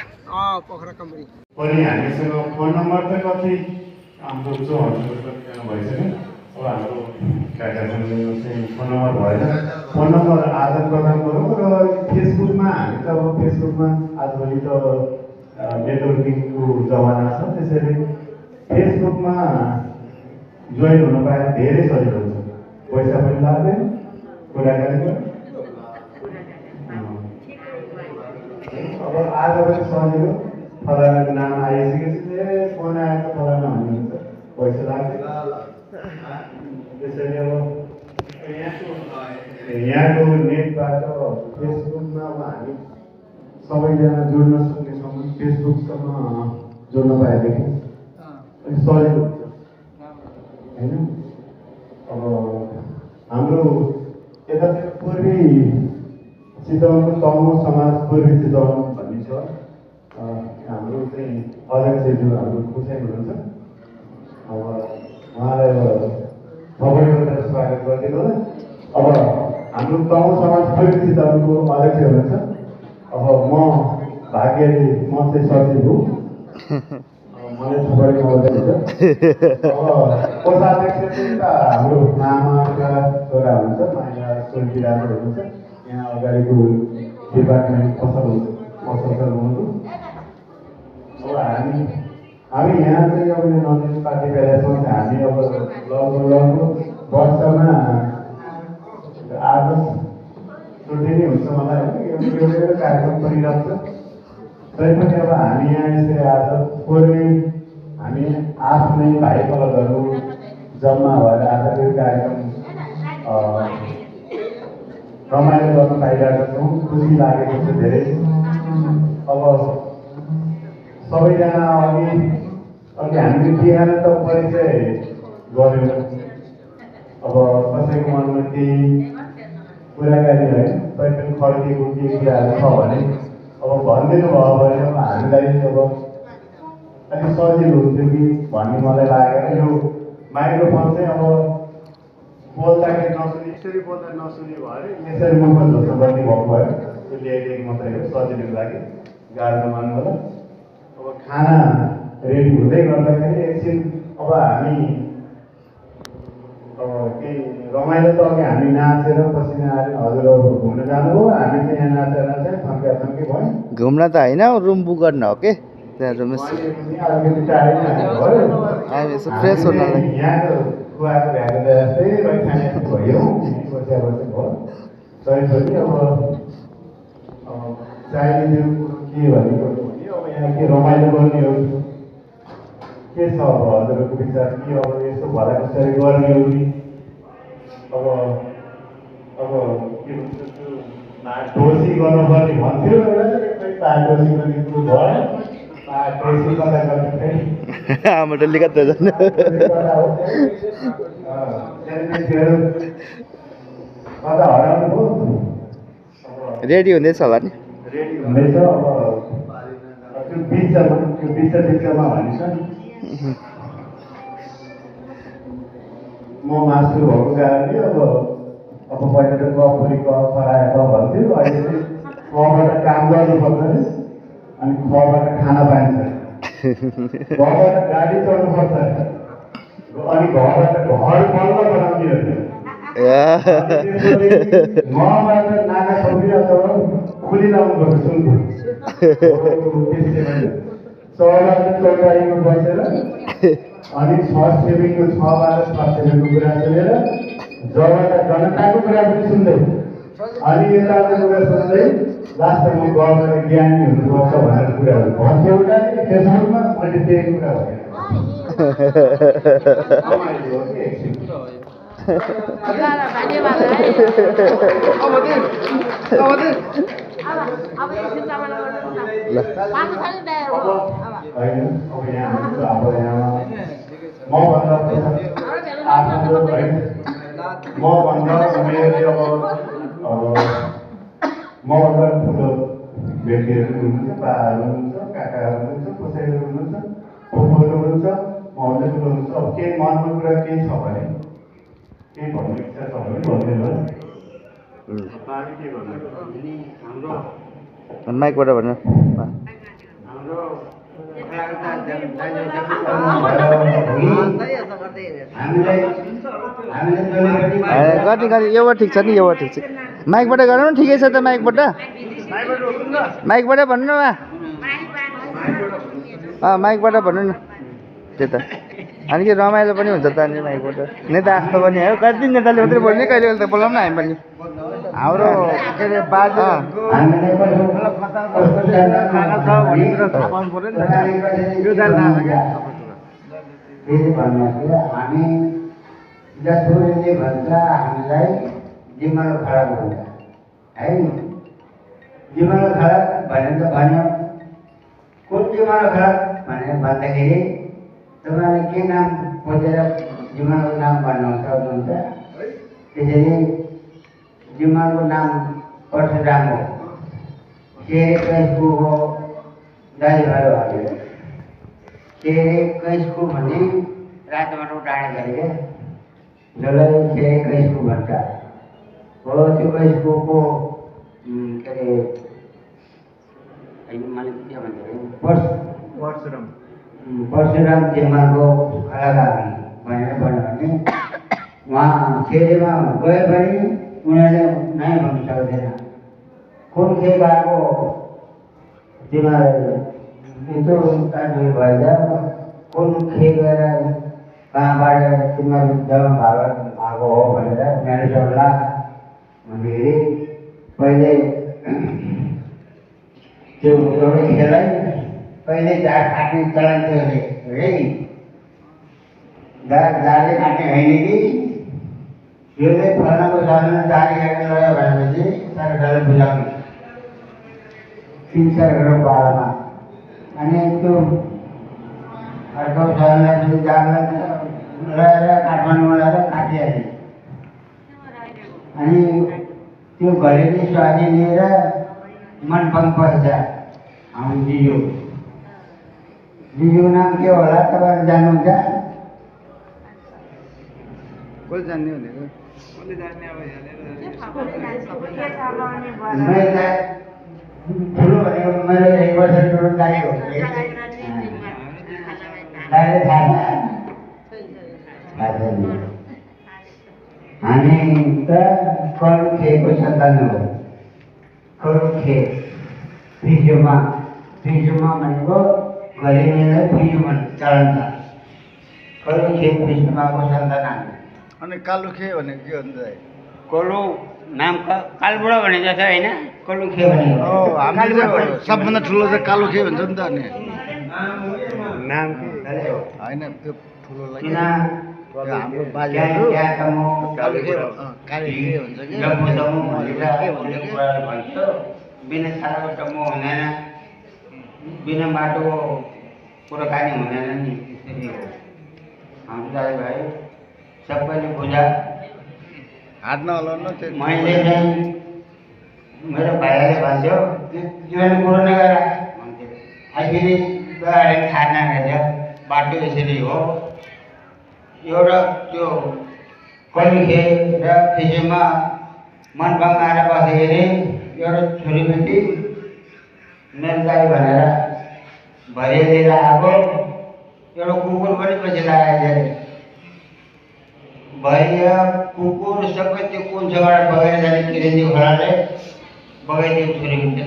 Speaker 2: पोखरा कम्पनी
Speaker 5: पनि हामीसँग फोन नम्बर त कति हाम्रो जो हजुरको भइसक्यो अब हाम्रो कार्यक्रमले चाहिँ फोन नम्बर भएन फोन नम्बर आदान प्रदान गरौँ र फेसबुकमा हामी त अब फेसबुकमा आजभोलि त नेटवर्किङको जमाना छ त्यसैले फेसबुकमा जोइन हुन पाए धेरै सजिलो हुन्छ पैसा पनि लाग्दैन कुराकानी अब आज पनि सजिलो फलानाको नाम आइसकेपछि फोन आएको फलाना भन्नुहुन्छ पैसा लाग्दैन त्यसैले अब यहाँको नेटबाट फेसबुकमा अब हामी सबैजना जोड्न सक्नेछौँ फेसबुकसँग जोड्न पाएदेखि अलिक सजिलो हुन्छ होइन अब हाम्रो यतातिर पूर्वी चितवनको तमु समाज पूर्वी चितवन भन्ने छ हाम्रो चाहिँ अध्यक्षज्यू हाम्रो खुसाइ हुनुहुन्छ अब उहाँलाई अब तपाईँको स्वागत गरिदिनु होला अब हाम्रो तमु दलको अध्यक्ष हुनुहुन्छ। अब म भाग्यले म चाहिँ सचिव हुँ। मलाई थुप्रै आउँदैन। अब कोषाध्यक्ष चाहिँ हाम्रो मामाका छोरा हुन्छ, माया सोल्टिराको हुनुहुन्छ। यहाँ अगाडिको डिपार्टमेन्ट पसल हुनुहुन्छ। अब हामी यहाँ चाहिँ अब यो नजिक पार्टी बेलासम्म चाहिँ हामी अब लगभग वर्षमा 8-10 छुट्टी नै हुन्छ मलाई होइन। एउटा कार्यक्रम परिरहेको छ। तैपनि अब हामी यहाँ यसरी आज थोरै हामी आफ्नै भाइ कलरहरू जम्मा भएर आज यो कार्यक्रम रमाइलो गर्न पाइरहेका छौँ। खुसी लागेको छ धेरै। अब सबैजना अघि हामीले बिहान त परिचय गऱ्यौँ। अब कसैको मनमा केही कुराकानी है तैपनि खड्किएको केही कुराहरू छ भने अब भनिदिनु भयो भने अब हामीलाई अब अलिक सजिलो हुन्थ्यो कि भन्ने मलाई लागेर यो माइक्रोफोन चाहिँ अब बोल्दाखेरि नसुनि यसरी बोल्दा नसुनि भयो अरे यसरी मुखमा झोसो गर्ने भएको भयो। त्यो ल्याइदिएको मात्रै हो सजिलोको लागि, गाह्रो नमान्नु होला। अब खाना रेडी हुँदै गर्दाखेरि एकछिन अब हामी अब केही रमाइलो त अघि हामी नाचेर पसिना आएर हजुरहरू घुम्न जानुभयो। हामी चाहिँ यहाँ नाचेर नाचेर थन्के भयो।
Speaker 1: घुम्न त होइन, रुम बुक गर्न हो के त्यहाँ रुम
Speaker 5: अलिकति टाढै
Speaker 1: यसो फ्रेस हुनलाई।
Speaker 5: यहाँको कुवाको भ्याएको जस्तै खाने भयो बसिया भयो। तैपनि अब चाहिने कुरो के भनेको भने अब यहाँ के रमाइलो गर्ने हो के छ अब हजुरहरूको विचार के अब यस्तो भला कसरी गर्ने हो कि अब के भन्छ त्यो ढोसी गर्नुपर्ने भन्थ्यो ढोसी गर्ने कुरो भयो। ढोसी कता गर्दै
Speaker 1: हाम्रो डल्ली कता जानु
Speaker 5: कता हराउनु भयो।
Speaker 1: रेडी हुँदैछ होला नि।
Speaker 5: रेडी हुँदैछ। अब त्यो बिचमा भनिन्छ म मासु भएको कारणले अब पहिला त कफुरी खरायो भन्थ्यो। अहिले चाहिँ कबाट काम गर्नुपर्छ अरे अनि खबाट खाना पाइन्छ। घरबाट गाडी चढ्नुपर्छ अनि घरबाट घर बल्ल बनाउने मबाट नागा छोपी अथवा खुली लाउनुपर्छ सुनको चौतारीमा बसेर अनि 6 सेभिङको 6-12 सेभिङको कुरा सुनेर जबबाट जनताको कुरा पनि सुन्दै अनि नेताको कुरा सुन्दै लास्टमा गभर्नमेन्ट ज्ञानी हुनुपर्छ भनेर कुराहरू भन्थ्यो। एउटा फेसबुकमा मैले त्यही कुरा भने मभन्दा ठुलो व्यक्तिहरू हुनुहुन्छ, बाहरू हुनुहुन्छ, काकाहरू हुनुहुन्छ, कसैहरू हुनुहुन्छ, फुपूहरू हुनुहुन्छ, मभन्दा ठुलो हुनुहुन्छ। अब केही मनको कुरा केही छ भने केही भन्ने इच्छा छ भने भनिदिनु होला। के भन्नु हाम्रो
Speaker 1: माइकबाट भन्नु।
Speaker 5: हाम्रो
Speaker 1: गर्ने गर्ने यो ठिक छ नि, यो ठिक छ। माइकबाट गरौँ न, ठिकै छ त। माइकबाट भन्नु न। माइकबाट भन्नु न त्यही त। अनि के रमाइलो पनि हुन्छ त अनि माइकबाट। नेता जस्तो पनि हो, कति दिन नेताले मात्रै बोल्ने, कहिले कहिले त बोलाउँ न हामी पनि। हाम्रो के अरे बाजे
Speaker 6: हामी जसले भन्छ हामीलाई जिम्मा खराब हुन्छ है। जिम्मा खराब भनेर त भन्यो। को जिम्मा खराब भनेर भन्दाखेरि तपाईँले के नाम खोजेर जिम्माको नाम भन्नु सक्नुहुन्छ। त्यसरी जिम्माको नाम परशुराम हो। कैसको हो दाजुभाइ भाइले कैसको भन्ने रातोबाट डाँडा गरेको जसलाई कैसको भन्छ हो। त्यो कैसको के अरे मैले के भन्छ परशुराम जिम्माको कलाकारी भनेर भन्यो भने उहाँ खेलेमा गए पनि उनीहरूले नै भन्नु सक्दैन कुन खेल आएको तिमीहरू यत्रो कानुन भएर कुन खेल गएर कहाँबाट तिमीहरू जम्मा भएको हो भनेर उनीहरू सोध्ला भन्दाखेरि पहिले त्यो एउटै खेलै पहिले झार काट्ने चलन थियो अरे है झारले काट्ने होइन कि यो चाहिँ फल्नाको जलमा जारी गरेर लग्यो भनेपछि सरकारले बुझाउने 3-4 करोड पालामा अनि त्यो अर्को जललाई जाँदा लगाएर काठमाडौँमा लगाएर काटिहाल्ने अनि त्यो घरेलु स्वादी लिएर मनपङ पैसा हामी दिदीको नाम के होला तपाईँहरू जान्नुहुन्छ
Speaker 1: कसले जान्ने भनेको
Speaker 6: ठुलो भनेको मेरो 1 वर्ष ठुलो दाइ हो दाइले थाहा हामी त करुखेको सन्तान हो करुखे फिजोमा भनेको घरेलुलाई फिजो भन्ने चलन छ करुखे फिजोमाको सन्तान हामी
Speaker 1: अनि कालुखे भनेको के हुन्छ
Speaker 6: कलु नाम कालबुढा भनेको छ होइन कलुखे भनेको
Speaker 1: हामीले सबभन्दा ठुलो चाहिँ कालुखे भन्छ नि त अनि
Speaker 6: नाम के
Speaker 1: होइन त्यो ठुलोलाई
Speaker 6: किन
Speaker 1: हाम्रो बाजेहरू कालुखे भन्छ कि
Speaker 6: बिना साराको टम्मो हुँदैन बिना बाटोको कुराकानी हुँदैन नि त्यसरी हो हाम्रो दाजुभाइ सबैले बुझा
Speaker 1: हात नहलाउनु त्यो
Speaker 6: मैले चाहिँ मेरो भाइले भन्थ्यो जीवन कुरो नगर भन्थ्यो अहिले गएर थाहा नगरेर बाटो यसरी हो एउटा त्यो कलिखे र फिजोमा मनपङ आएर बस्दाखेरि एउटा छोरीबेटी मेरो दाइ भनेर भरिया लिएर आएको एउटा कुकुर पनि पछि लागेको थियो भरिया कुकुर सबै त्यो कुन्छबाट बगेर जाने किरेन्जी खोलाले बगाइदिएको छोरीबेटी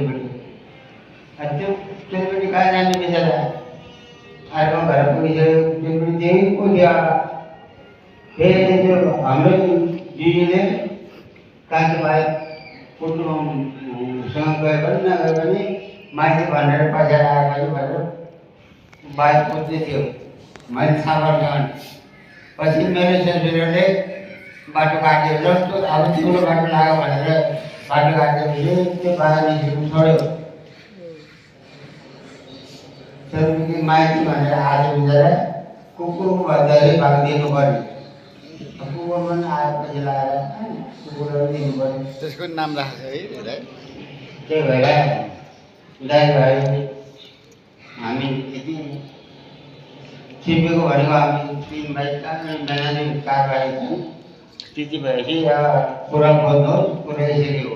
Speaker 6: त्यो छोरीबेटी कहाँ जाने बिचरा अर्को घर पुगिसक्यो छोरीबेटी त्यही पुग्यो फेरि त्यो हाम्रो दिदीले कान्छोभाइ कुटुम्बसँग गए पनि नगए पनि माथि भनेर बसेर आए पनि भनेर बाइक कुद्दै थियो मैले साबर गएँ पछि मेरो ससुराले बाटो काट्यो जस्तो अब ठुलो बाटो लाग्यो भनेर बाटो काटेपछि त्यो बाहिर निस्किनु छोड्यो छोरीबेटी माइती भनेर आज बिचरा कुकुरको भन्दाखेरि भागिदिनु पर्ने कुकुर पनि आएपछि लगाएर कुकुरहरू दिनु पर्यो
Speaker 1: त्यसको नाम राखेको है दाइ
Speaker 6: त्यही भएर दाजुभाइ हामी यति सिपेको भनेको हामी 3 भाइ मेहनती कारबाही छौँ त्यति भएपछि कुरा खोज्नुहोस् कुरा यसरी हो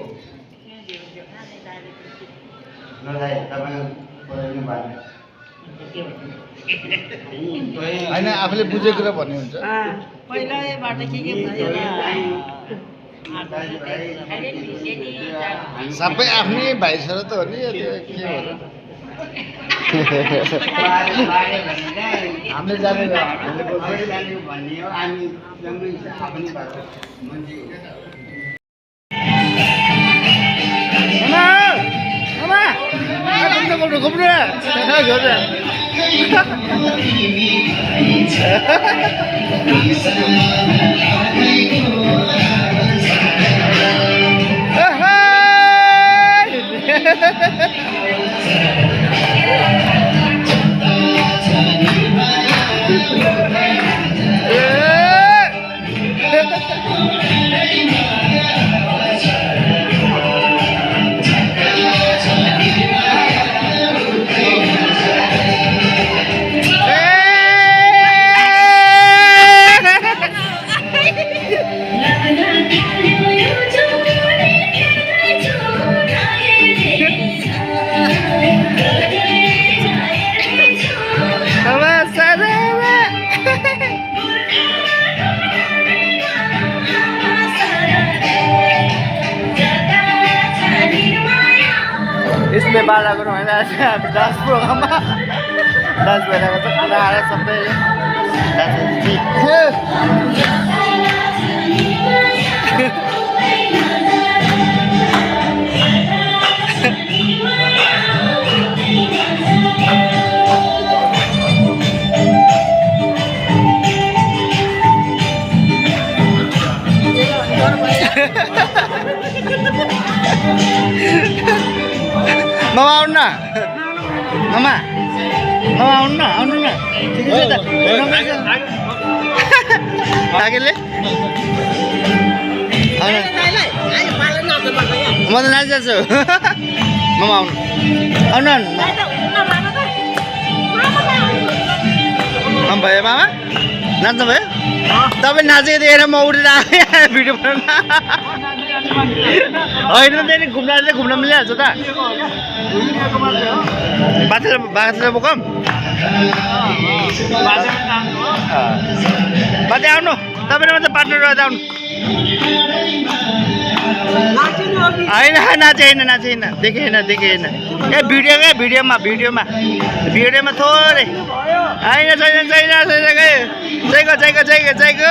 Speaker 6: ल दाइ तपाईँ बोल्नु भन्नु
Speaker 1: होइन आफूले बुझेको कुरा भन्ने हुन्छ
Speaker 3: पहिलाबाट के भयो
Speaker 1: सबै आफ्नै भाइ छोरा त हो नि त्यो के हो हामीले जानेको हामीले
Speaker 6: भन्ने हो हामी आफ्नै भएको मान्छे
Speaker 1: सुन्ने बाला गरौँ होइन हामी डान्स प्रोग्राममा डान्स भइरहेको छ खाना आएर सबैले Mama आउनु न मामा आउनु न ठिकै छ त आगेले म त नाचिरहेको छु मामा आउनु भयो मामा नाच्नु भयो तपाईँ नाचेको देखेर म उठेर आएँ भिडियो बनाउन होइन त्यहाँदेखि घुम्न मिलिहाल्छ त बाजे बोकम बाजे आउनु तपाईँले मात्रै पार्टनर रहेर आउनु होइन नाचे होइन देखेन ए भिडियोमा थोरै होइन चाहिएको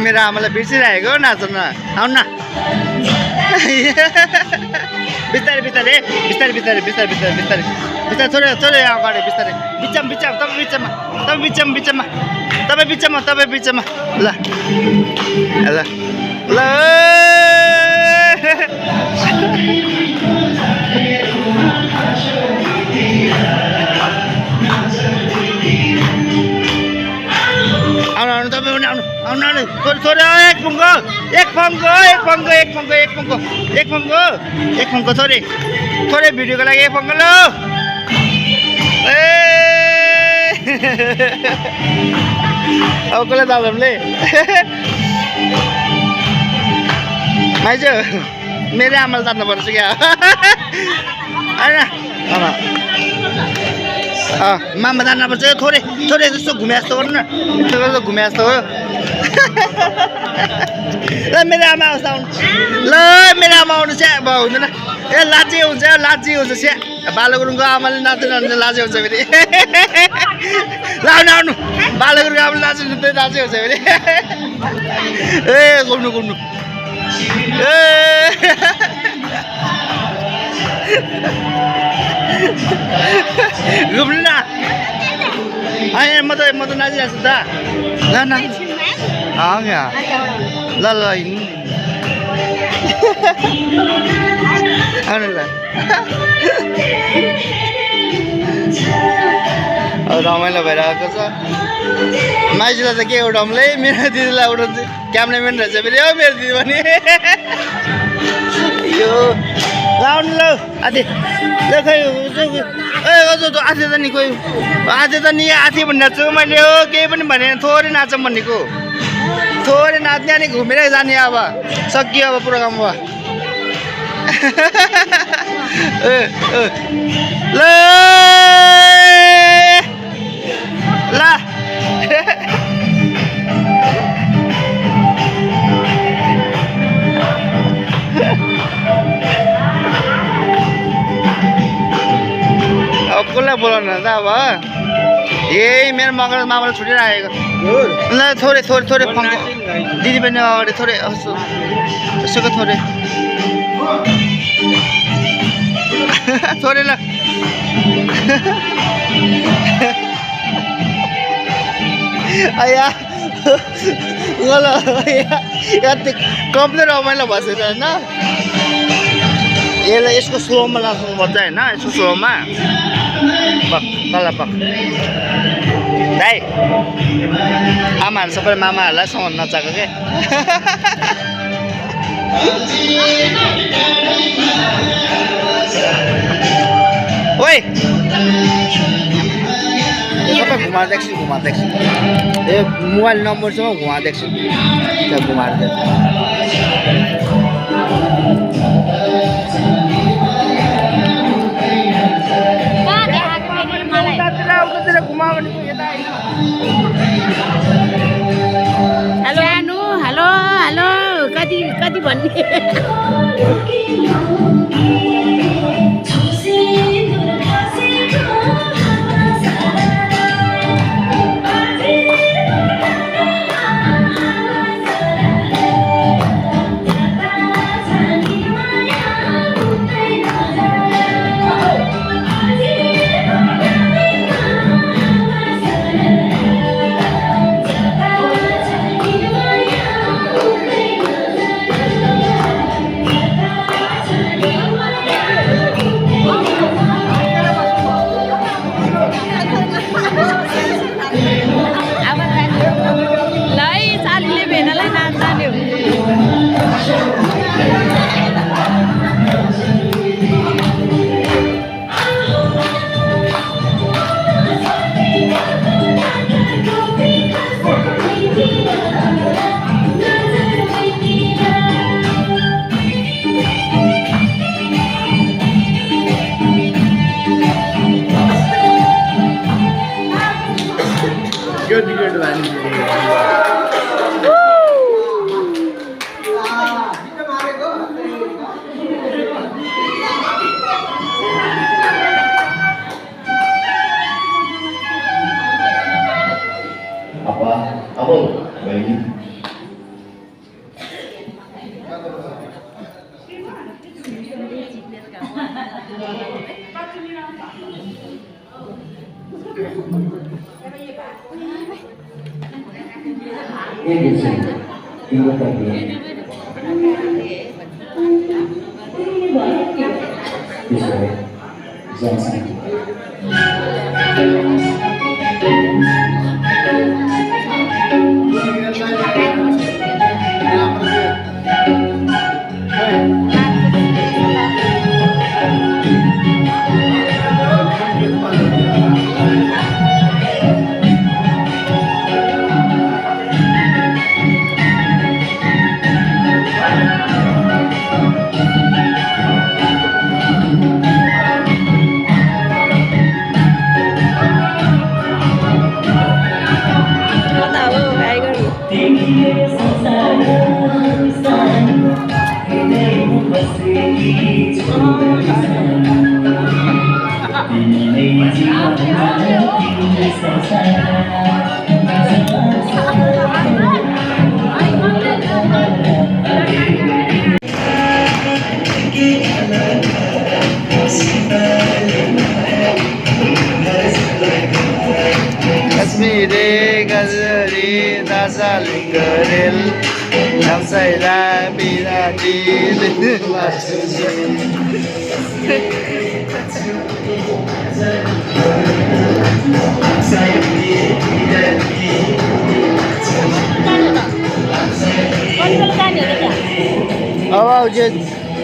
Speaker 1: मेरो आमालाई बिर्सिरहेको नाच्न आउनु न बिस्तारै थोरै अगाडि बिस्तारै तपाईँ बिचमा ल आउनु तपाईँ पनि आउनु थोरै एक फङ्को थोरै भिडियोको लागि एक फङ्को ल अब कसलाई दाजमले माइजू मेरै आमाले तान्नुपर्छ क्या होइन मामा जानुपर्छ थोरै जस्तो घुमे जस्तो गर्नु न यस्तो घुमे जस्तो हो ल मेरो आमा आउँछ आउनु ल मेरो आमा आउनु स्या अब हुँदैन ए लाजी हुन्छ स्या बालो गुरुङको आमाले नाच्दैन भने लाजी हुन्छ फेरि ल आउनु बालो गुरुङको आमाले नाच्नु लाजी हुन्छ फेरि ए घुम्नु घुम्नु न होइन म त नाचिरहेको छु त ल आउनु ल रमाइलो भइरहेको छ माइजूलाई त के उठाउँलै मेरो दिदीलाई उठाउँछु क्यामराम्यान रहेछ फेरि हो मेरो दिदी पनि यो आउनु ल आधी खै आथे त नि कोही आथे त नि आथे भनिरहेको छु मैले हो केही पनि भनेन थोरै नाचौँ भनेको थोरै नाच्ने अनि घुमेरै जाने अब सकियो अब प्रोग्राम अब ल अब कसलाई बोलाउनु त अब यही मेरो मामाले छुटिरहेको ल थोरै फङ्को दिदी पनि अगाडि थोरै यसोको थोरै ल आया कम्ती रमाइलो भएछ होइन यसलाई यसको स्लोमा नाच्नुपर्छ होइन यसको स्लोमा तल दाइ आमाहरू सबै मामाहरूलाई सँग नचाएको के ओइ सबै घुमाएर देख्छु ए मोबाइल नम्बरसम्म घुमाएर देख्छु त्यहाँ घुमाएर
Speaker 7: हेलो हेलो हेलो कति कति भन्ने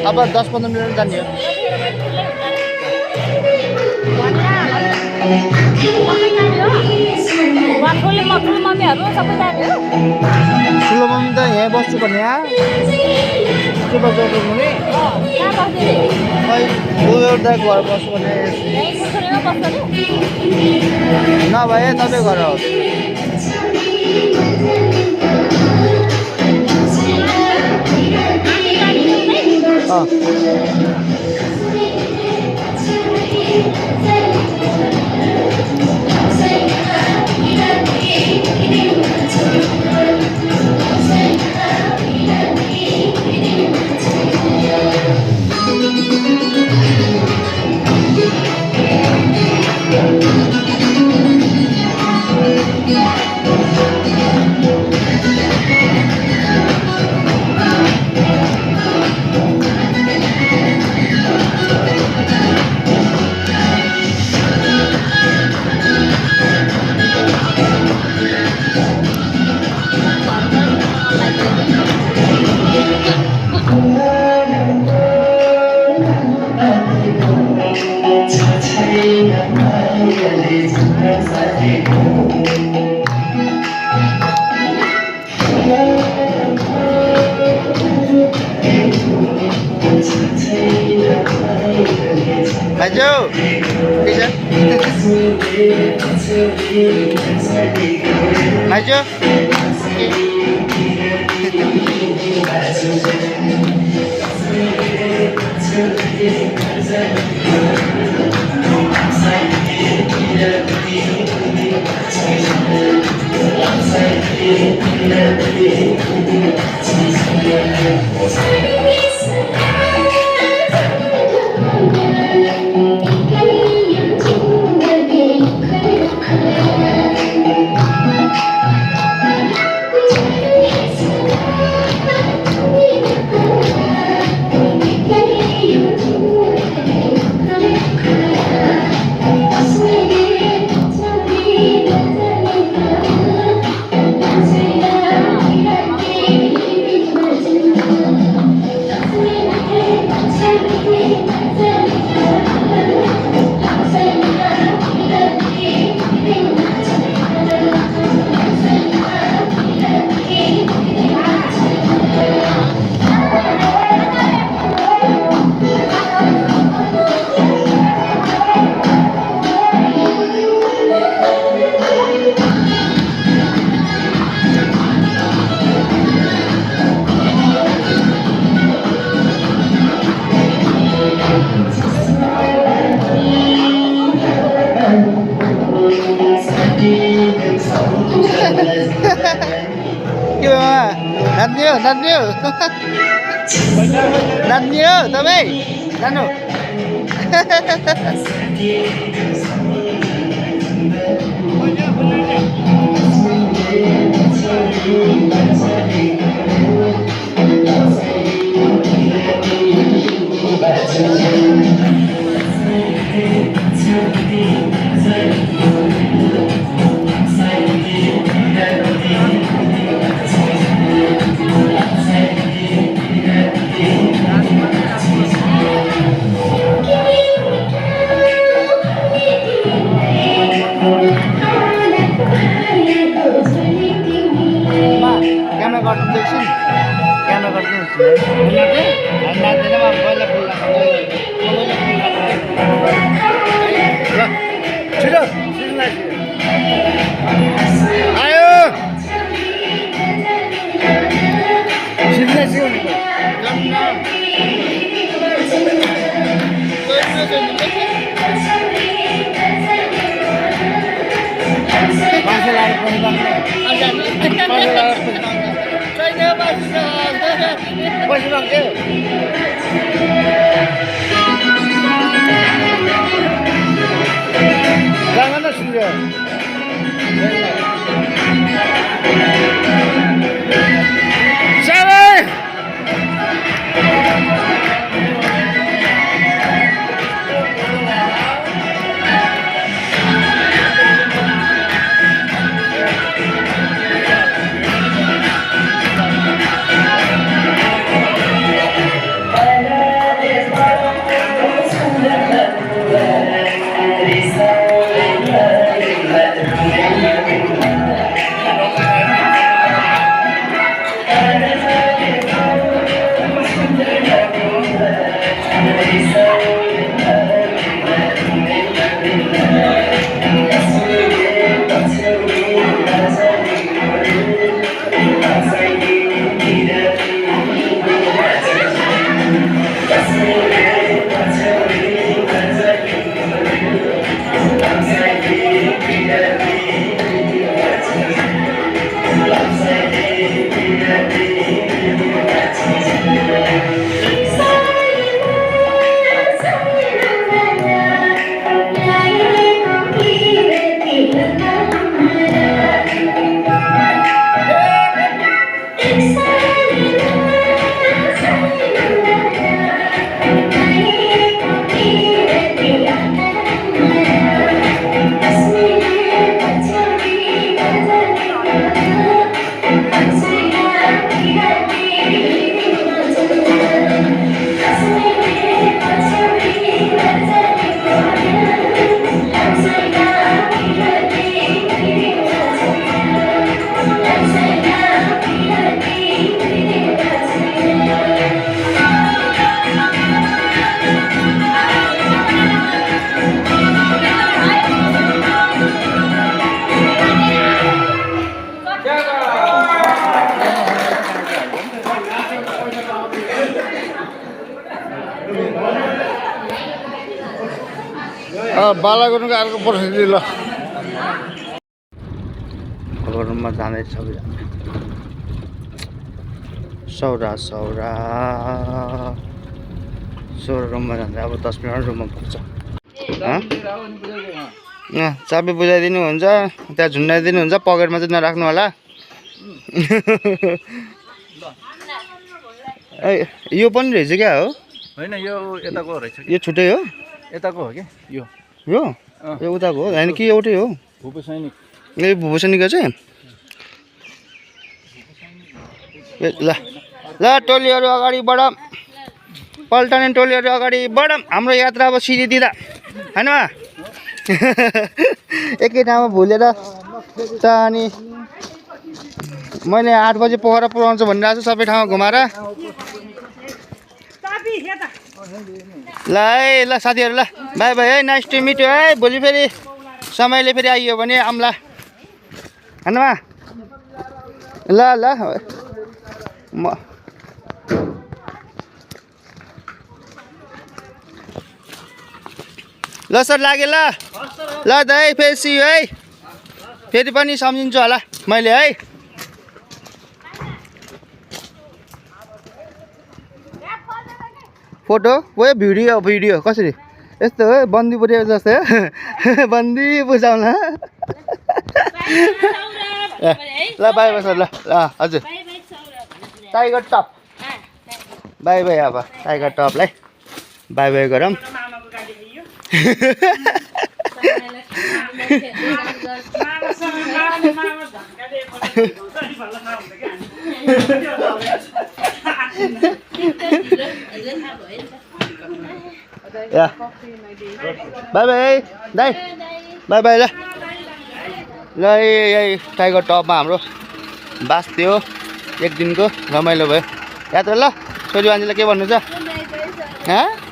Speaker 7: अब 10-15 मिनट जाने हो ठुलो मम्मी त यहाँ बस्छु भने एउटा घर बस्छु भने नभए तपाईँ घर हो
Speaker 1: खाइছো के भयो नाच्यो नाच्यो तपाईँ जानु बालागुनको अर्को पर्छ ल अब रुममा जाँदैछ सबैजना सौरा रुममा जान्छ अब 10 मिनट रुममा पुग्छ चाबी बुझाइदिनु हुन्छ त्यहाँ झुन्डाइदिनु हुन्छ पकेटमा चाहिँ नराख्नु होला यो पनि रहेछ क्या हो
Speaker 4: होइन यो यताको रहेछ
Speaker 1: यो छुट्टै हो
Speaker 4: यताको हो कि यो
Speaker 1: यो उताको हो होइन कि एउटै हो
Speaker 4: भूपू सैनिक
Speaker 1: ए भूषणीको चाहिँ ल ल टोलीहरू अगाडि बढ पल्टने टोलीहरू अगाडि बढ हाम्रो यात्रा अब सिधिदिँदा होइन एकै ठाउँमा भुलेर त अनि मैले 8 बजे पोखरा पुऱ्याउँछु भनिरहेको छु सबै ठाउँमा घुमाएर ल है ल साथीहरू ल बाई बाई है नाइस टु मिट यु है भोलि फेरि समयले फेरि आइयो भने आम्ला होइन ल ल म ल सर लाग्यो ल दाइ फेरि सी यु है फेरि पनि सम्झिन्छु होला मैले है फोटो वे भिडियो कसरी यस्तो हो बन्दी पुर्याएको जस्तै हो बन्दी बुझाउला ल बाई बाई सर ल हजुर टाइगर टप बाई बाई अब टाइगर टपलाई बाई बाई गरौँ बाई बाई दाइ बाई बाई ल यही टाइगर टपमा हाम्रो बास थियो एक दिनको रमाइलो भयो यात्रा ल छोरी मान्छेलाई के भन्नु छ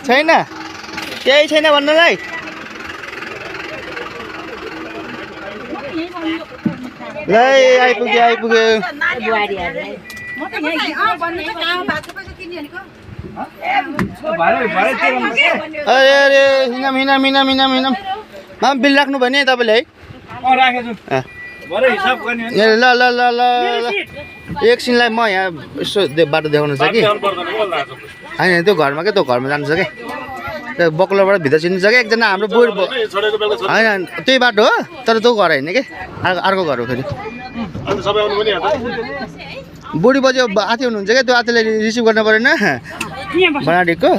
Speaker 1: छैन केही छैन भन्नुलाई ल आइपुग्यो अरे हिँडम बिल राख्नु भयो नि तपाईँले है ल एकछिनलाई म यहाँ यसो बाटो देखाउनु छ कि होइन त्यो घरमा क्या त्यो घरमा जानु छ क्या त्यो बक्लोबाट भित्र छिर्नु छ क्या एकजना हाम्रो बुढी होइन त्यही बाटो हो तर त्यो घर होइन कि अर्को घर हो फेरि बुढी बजी आथी हुनुहुन्छ क्या त्यो आथीलाई रिसिभ गर्न परेन बनाडिकको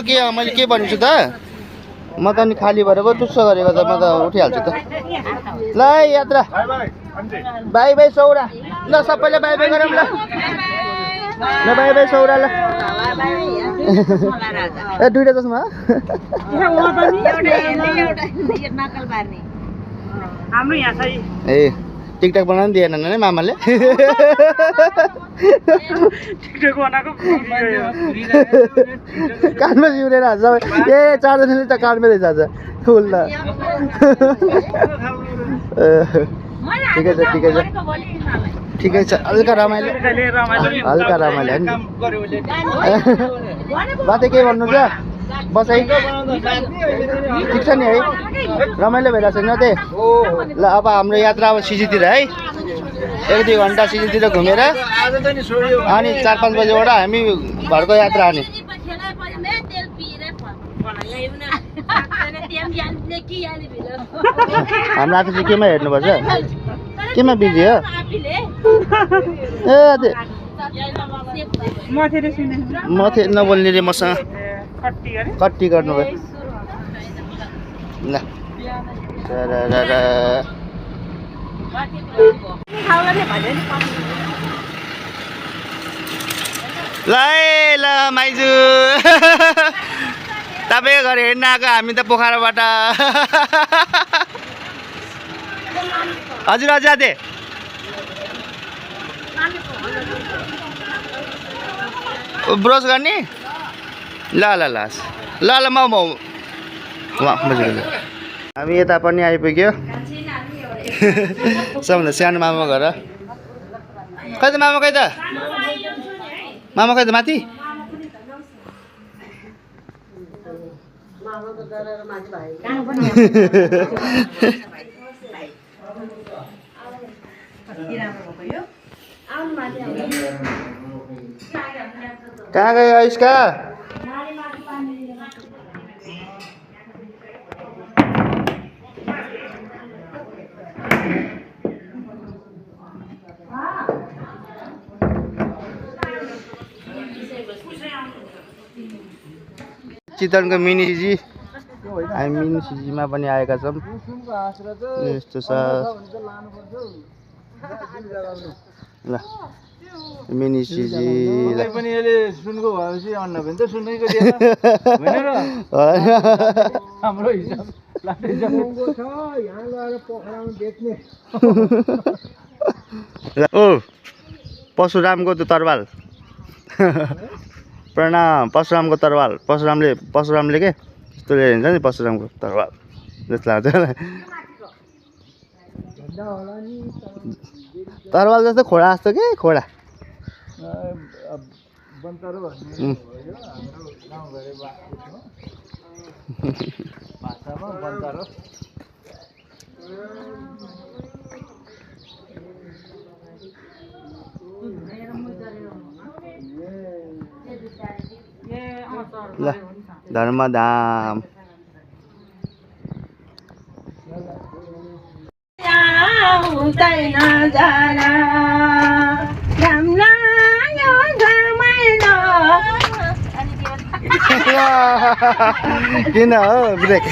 Speaker 1: के मैले के भनेको छु त म त अनि खाली भएर पो टुस्स गरेको त म त उठिहाल्छु त ल यात्रा बाई बाई सौरा ल सबैले बाई बाई गरौँ ल बाई बाई सौरा ल ए दुईटा जसमा ए टिकटक बनाउनु दिएन नि मामाले कानमा जिउरेर हाल्छ ए 4 जनाले त कानमै जान्छ फुल ल ठिकै छ हल्का रमाइलो नि बाटो के भन्नु छ बसाइ ठिक छ नि है रमाइलो भइरहेको छ नि त्यही ल अब हाम्रो यात्रा अब सिजीतिर है 1-2 घन्टा सिजीतिर घुमेर अनि 4-5 बजेबाट हामी घरको यात्रा आउने हाम्रो आफू चाहिँ केमा हेर्नुपर्छ केमा बिजी हो ए मथे नबोल्ने रे मसँग कट्टी गर्नुभयो ल ल माइजू तपाईँ घर हेर्न आएको हामी त पोखराबाट हजुर अजादे ब्रस गर्ने ल म बुझ्नु हामी यता पनि आइपुग्यो सबभन्दा सानो मामा घर खै त मामा खै त माथि कहाँ गयो आइस्का चितवनको मिनी सिजी हामी मिनी सिजीमा पनि आएका छौँ यस्तो छ ल मिनी सिजी
Speaker 4: पनि यसले सुनको भएपछि अन्न पनि त सुनैको दिएन होइन र हाम्रो हिसाब
Speaker 2: महँगो छ यहाँ गएर पोखरामा बेच्ने
Speaker 1: ओ परशुरामको त्यो तरवाल प्रणाम परशुरामको तरवाल परशुरामले के यस्तो लिएर हिँड्छ नि परशुरामको तरवाल जस्तो लाग्छ तरवाल जस्तो खोडा जस्तो के खोडा
Speaker 4: बन्तरो भन्ने भयो हाम्रो गाउँघरे भाषामा बन्तरो
Speaker 1: ल धर्मधाम किन हो ब्रेक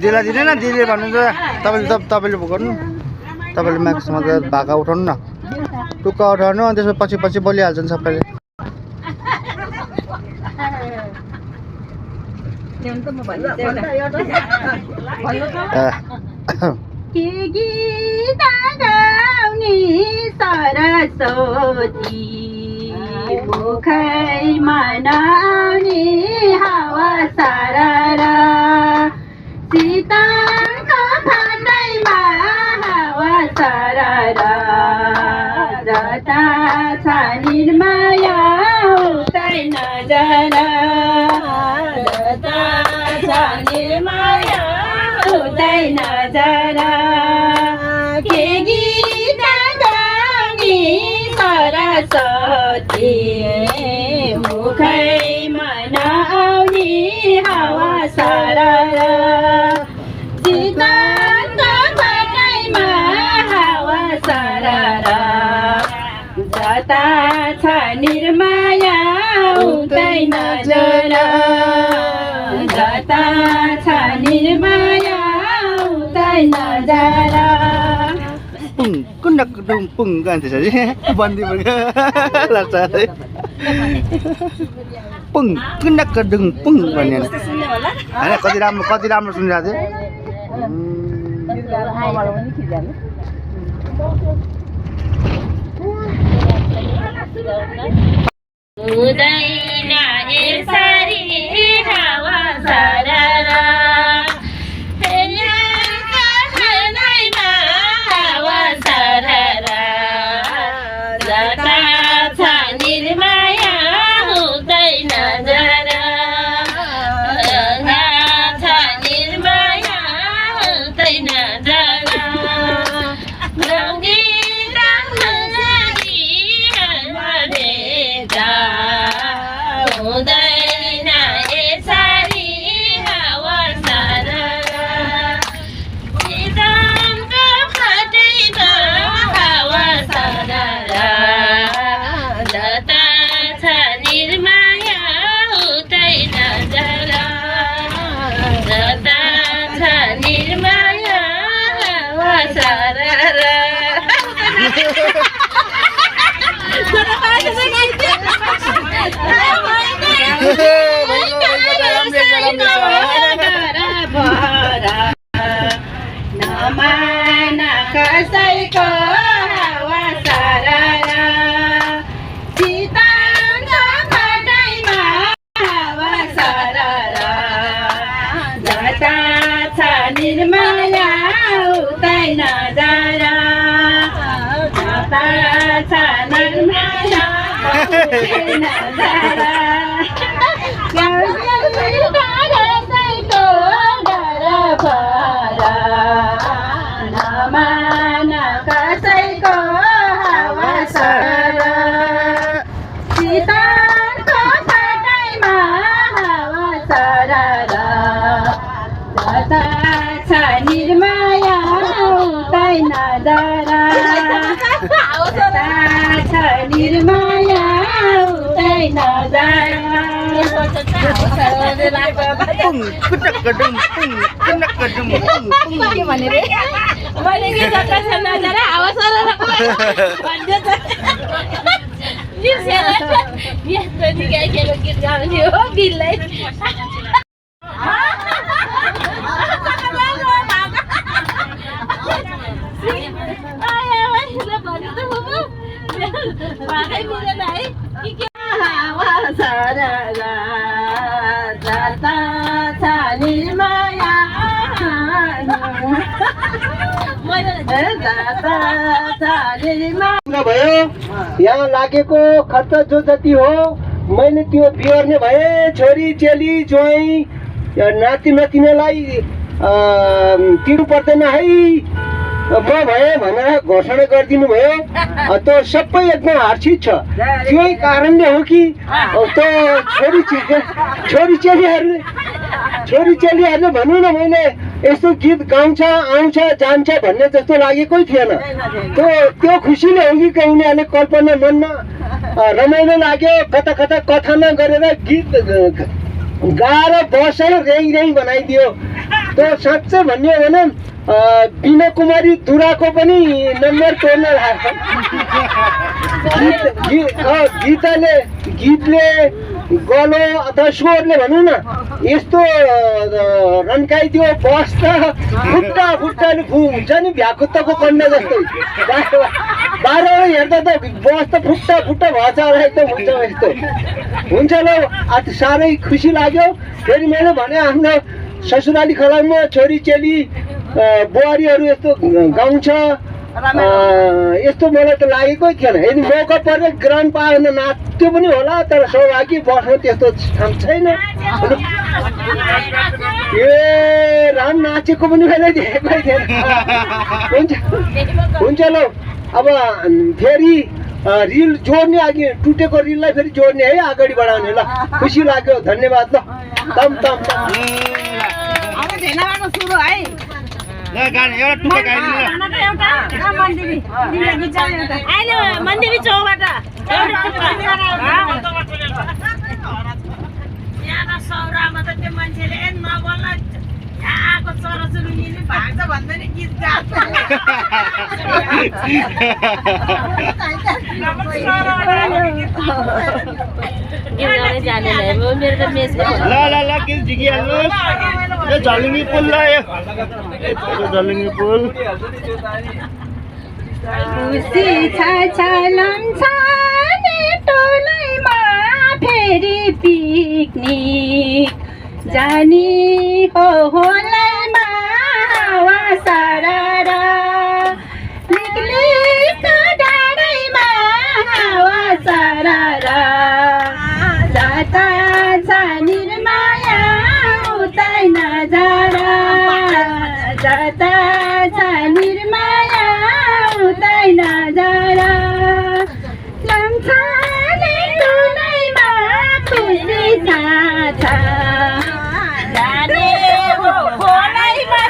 Speaker 1: दिला दिँदैन दिदीले भन्नुहुन्छ तपाईँले गर्नु तपाईँले म्याक्समा भाका उठाउनु न टुक्का उठाउनु अनि त्यसमा पछि पछि बोलिहाल्छन् सबैले
Speaker 8: मुखै मनाउने हावा सारा सीताको फाटैमा हावा सारा जता छ निर्माया हुँदैन जरा जता छ निर्माया हुँदैन जरा के गीत गाउने सरस्वती मुखै मनाउने हावा सारा सीताको फाटैमा हावा सारा जता छ निर्माया हुँदैन जरा जता छ निर्माया हुँदैन जरा
Speaker 1: कुन्डक डुम्पुङ गान्थ्यो अरे बन्दी लाग्छ अरे पुङ कुन्डक डुम्पुङ भन्ने होइन कति राम्रो सुनिरहेको
Speaker 8: थियो हुँदैन यसरी हावा सारा हावा सारा जता छ निर्माया नमाना कसैको हावा सारा चिताङ्ग फटाइमा हावा सारा जता छ निर्माया उतै नजारा जता छ निर्माया उतै नजारा नमाना कसैको हावा सारा चितानको फटाइमा हावा सारा जता छ निर्माया उतै नजारा जता छ निर्माया उतै नजारा
Speaker 3: के भने रे
Speaker 8: मैले के जता छ नजारा हावा सारा भन्दै छ यो सेला यो पनि गाइखेलो गीत गाउने हो बिललाई हावा सारा जता छ निर्माया जता छ निर्माया
Speaker 2: भयो यहाँ लागेको खर्च जो जति हो मैले त्यो बिहोर्ने भए छोरी चेली ज्वाइँ नाति नातिनालाई तिर्नु पर्दैन है म भए भनेर घोषणा गरिदिनु भयो त्यो सबै एकदम हर्षित छ त्यही कारणले हो कि त्यो छोरी चेलीहरूले भनौँ न मैले यस्तो गीत गाउँछ आउँछ जान्छ भन्ने जस्तो लागेकै थिएन त्यो खुसीले हो कि उनीहरूले कल्पना मनमा रमाइलो लाग्यो कता कता कथा नगरेर गीत गाएर बसेर रेङ बनाइदियो त्यो साँच्चै भन्ने हो भने बिना कुमारी दुराको पनि नम्बर तोड्न लाग्छ गीतले गलो अथवा स्वरले भनौँ न यस्तो रन्काइदियो बस त फुट्टाले हुन्छ नि भ्याकुत्तको कन्या जस्तै 12 हेर्दा त बस त फुट्टा भएछ होला एकदम हुन्छ यस्तो हुन्छ ल आज साह्रै खुसी लाग्यो फेरि मैले भने आफ्नो ससुराली खलामा छोरी चेली बुहारीहरू यस्तो गाउँछ यस्तो मलाई त लागेकै थिएन यदि मौका परे ग्राउन्ड पायो भने नाच्यो पनि होला तर सौभागी बस्नु त्यस्तो ठाउँ छैन ए राम नाचेको पनि मैले देखेकै थिएन हुन्छ ल अब फेरि रिल जोड्ने अघि टुटेको रिललाई फेरि जोड्ने है अगाडि बढाउने ल खुसी लाग्यो धन्यवाद ल तम
Speaker 3: सुरु है मन्दिरी चौबाट सौरामा त त्यो मान्छेले नबोल्न आएको चराचुरुङ्गीले भाग्छ भन्दै नि गीत गाएको
Speaker 1: ल किन झिकिहाल्नुहोस् यो झलुङ्गी पुल ल यो झलुङ्गी पुल
Speaker 8: खुसी छ लम्छाने टोलैमा फेरि पिकनिक जानी हो होलैमा हावा सारा निक्लेको डाँडैमा हावा सारा जाता छ निर्माया उतै नजारा जाता छ निर्माया उतै नजारा लम्छाने टोलैमा खुसी छ जाने हो होलैमा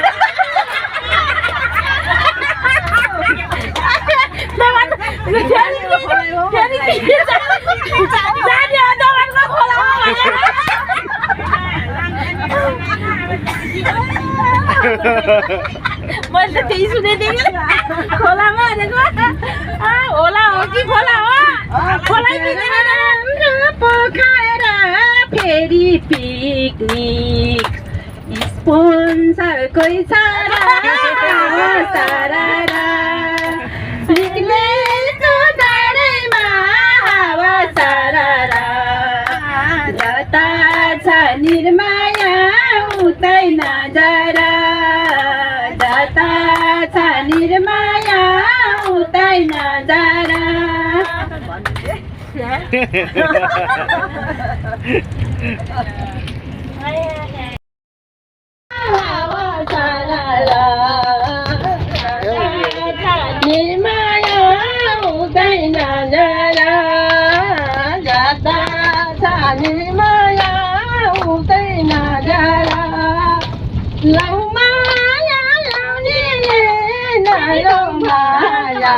Speaker 8: मैले त त्यही सुनेको खोलामा भनेको होला हो कि खोला हो खोला पोखरा फेरि पिकनिक स्पोन्सरकै सारा सारा निक्ले सुधारैमा हावा सारा जता छ निर्माया उतै नजरा जता छ निर्माया उतै नजरा हावा सारा निर्माया उतै नजरा जता छ निर्माया उतै नजरा लौ माया लाउनेले नलौ माया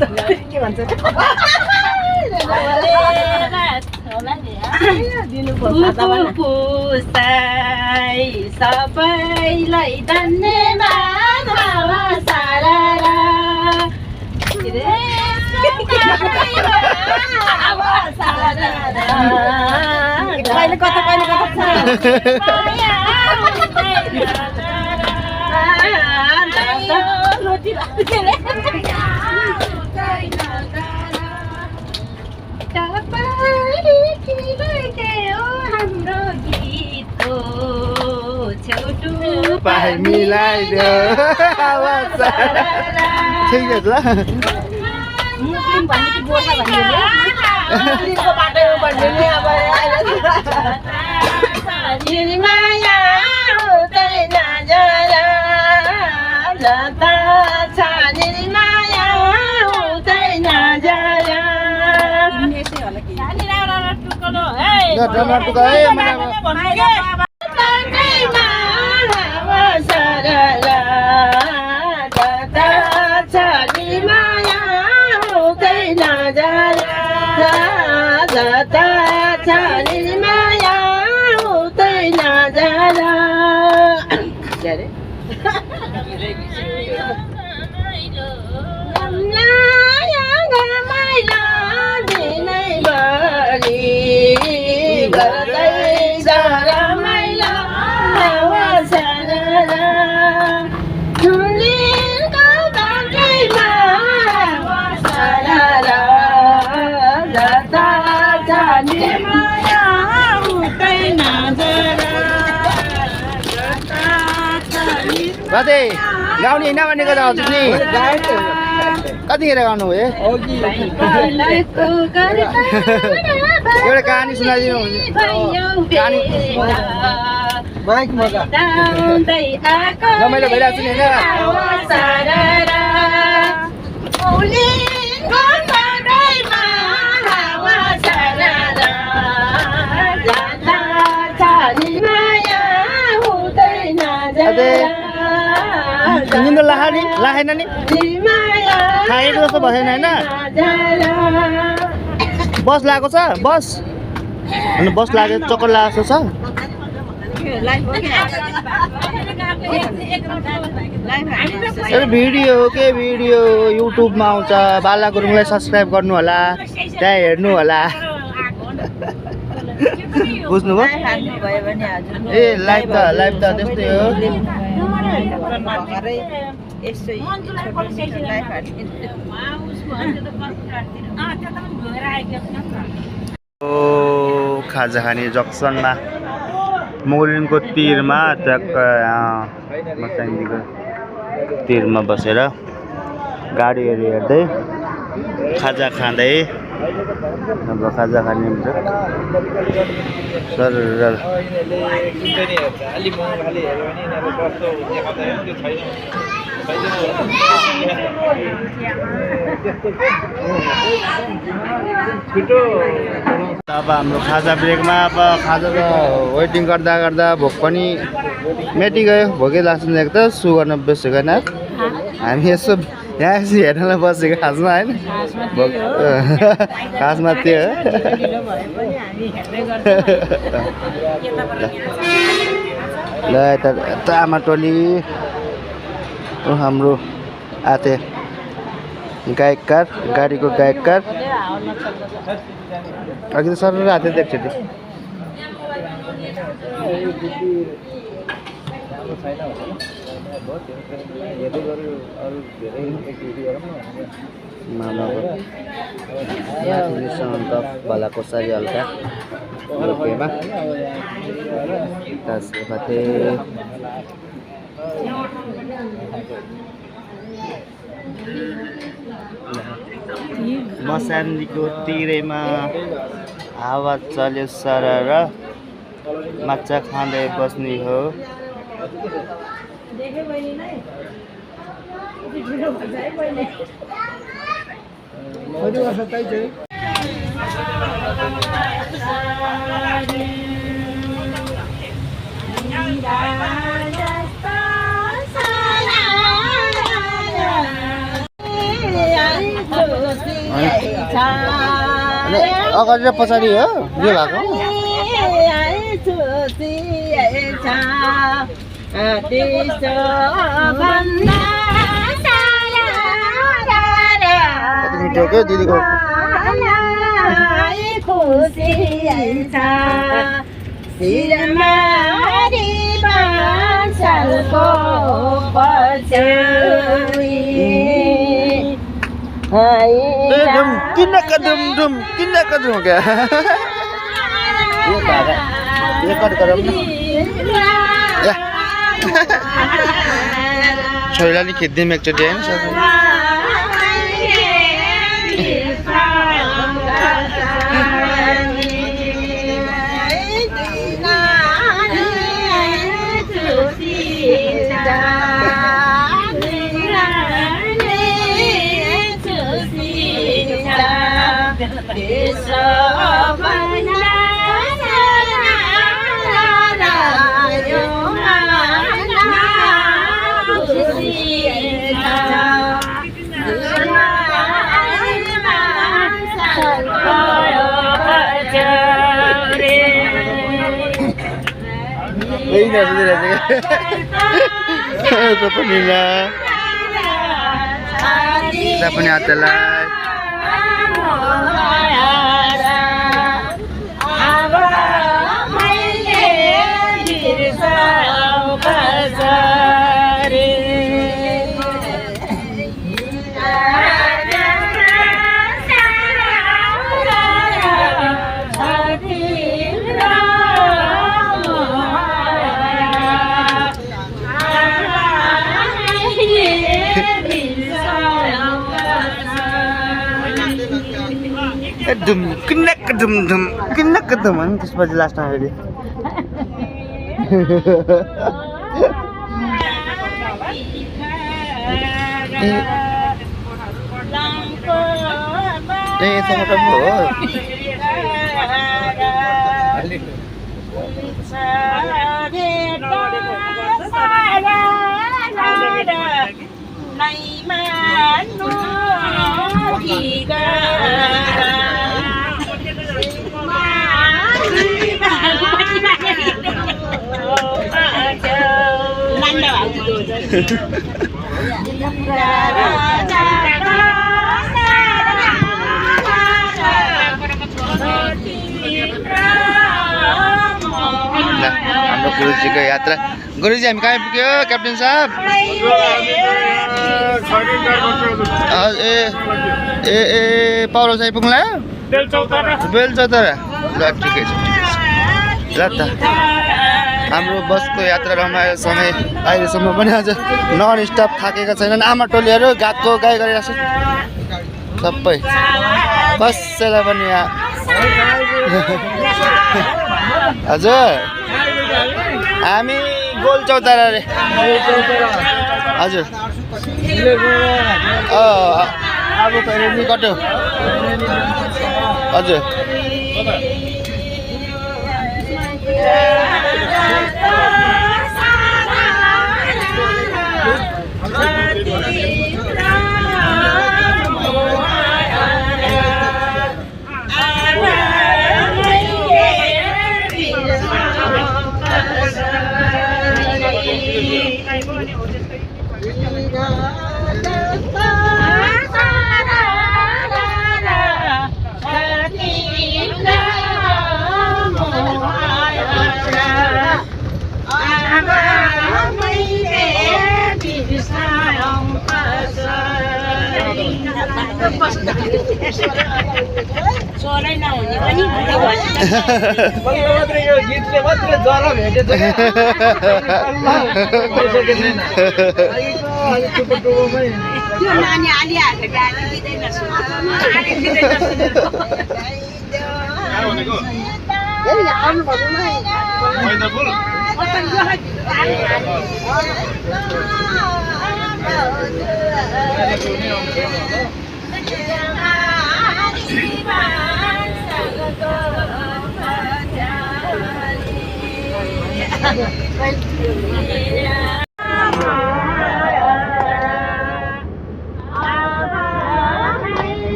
Speaker 8: के भन्छ सबैलाई धन्यवाद हावा सारा कहिले कता हाम्रो गीतको छेउटु
Speaker 1: पाइ मिलाइदियो ठिक छ
Speaker 8: मुस्लिम भन्ने कि गोर्खा भन्ने मुस्लिमको बाटोमा भन्ने नि अब निर्माया उतै नजरा जता छ निर्माया उतै नजरा
Speaker 1: बाजे गाउने होइन भनेको त हजुर नि कतिखेर गाउनु हो एउटा कहानी सुनाइदिनु कहानी रमाइलो भइरहेको छु नि होइन निन्द्रो लागेन नि खाएको जस्तो भएन होइन बस लागेको छ बस अनि बस लागेको चक्कर लागेको छ भिडियो के भिडियो युट्युबमा आउँछ बाला गुरुङलाई सब्सक्राइब गर्नु होला त्यहाँ हेर्नु होला बुझ्नुभयो ए लाइभ त त्यस्तै हो खाजा खाने जक्सनमा मोरिङको तिरमा मसाङको तिरमा बसेर गाडीहरू हेर्दै खाजा खाँदै अब खाजा खाने सर अब हाम्रो खाजा ब्रेकमा अब खाजा त वेटिङ गर्दा गर्दा भोक पनि मेटिगयो भोकै लाग्छ त सु गर्न बसेको होइन हामी यसो यहाँ यसो हेर्नलाई बसेको खासमा होइन खासमा त्यो ल यता आमा टोली हाम्रो आते गायककार गाडीको गायककार अघि त सर राति देख्छ त्यो भलाकोसारी हल्का लोकेमा त्यसपछि मसानीको तिरैमा हावा चल्यो सरर माछा खाँदै बस्ने हो अगाडि र पछाडि हो यो भएको मिठो क्या दिदीको किन क्या ये कट गरौँ न छोरीलाई नि खिच्दिउँ एकचोटि होइन पनि आत्तालाई धुम किनक धुम अनि त्यसपछि लास्टमा फेरि हाम्रो गुरुजीको यात्रा गुरुजी हामी कहाँ पुग्यो क्याप्टेन साहब ए ए ए पाउलो चाहिँ पुग्ला बेलचौतारा ल ठिकै छ ल त हाम्रो बसको यात्रा रमाइलो समय अहिलेसम्म पनि अझ नन स्टप थाकेका छैनन् आमा टोलीहरू गाएको गाई गरिरहेको छ सबै कसैलाई पनि हजुर हामी गोलचौतारा रे हजुर अब कहिले निकट हो हजुर
Speaker 8: सोरै नहुने पनि
Speaker 2: बल्ल मात्रै यो गीतले मात्रै जरा भेटेछ
Speaker 8: त्यो नानी आलिहाल्छ गाली दिँदैन
Speaker 1: हाम्रो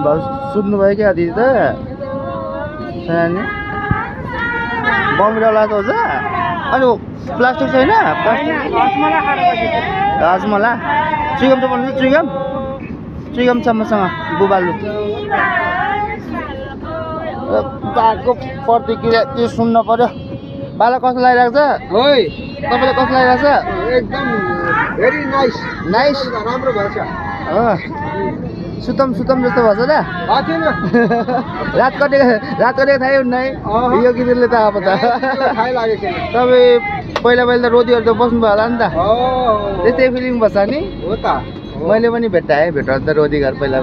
Speaker 1: भाउ सुत्नुभयो क्या दिदी त नानी बमिरा लाग्छ अनि प्लास्टिक छैन राजमला चुइगम त भन्नु चुइगम छ मसँग बुबालु बाको प्रतिक्रिया त्यो सुन्न पर्यो बाला कस्तो लागिरहेको छ
Speaker 2: ओइ
Speaker 1: तपाईँलाई कस्तो लागिरहेको छ
Speaker 2: एकदम भेरी नाइस
Speaker 1: नाइस
Speaker 2: राम्रो भएछ
Speaker 1: हो सुतम जस्तो भएछ र
Speaker 2: थिएन
Speaker 1: रात कटेको थाहै हुन्न है यो गीतले त अब त
Speaker 2: थाहै लागेको छैन
Speaker 1: तपाईँ पहिला त रोदीहरू त बस्नुभयो होला नि त त्यस्तै फिलिङ बस्छ नि
Speaker 2: हो त
Speaker 1: मैले पनि भेट्टाएँ त रोदी घर पहिला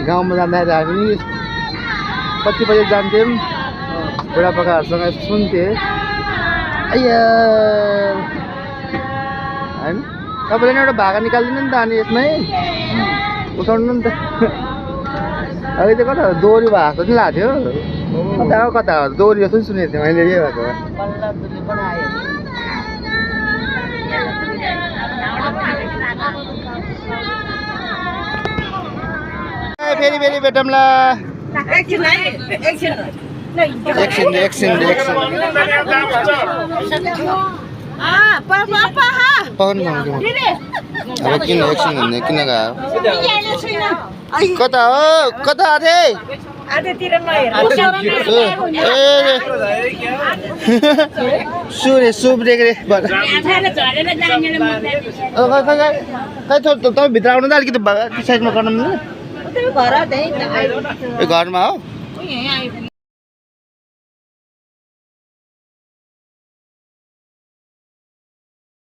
Speaker 1: गाउँमा जाँदाखेरि हामी पछि जान्थ्यौँ बुढापाकाहरूसँग सुन्थेँ होइन तपाईँले एउटा भागा निकालिदिनु नि त अनि यसमै उठाउनु नि त अहिले त कता दोहोरी भएको नि लाग्थ्यो कता दोहोरी जस्तो नि सुनेको थिएँ मैले यही भएको फेरि भेटौँला एकछिन अब किन एकछिन भन्ने किन गयो कता हो कता सुब्रेको रे तपाईँ भित्र आउनु त अलिकति साइडमा गर्नु घरमा हो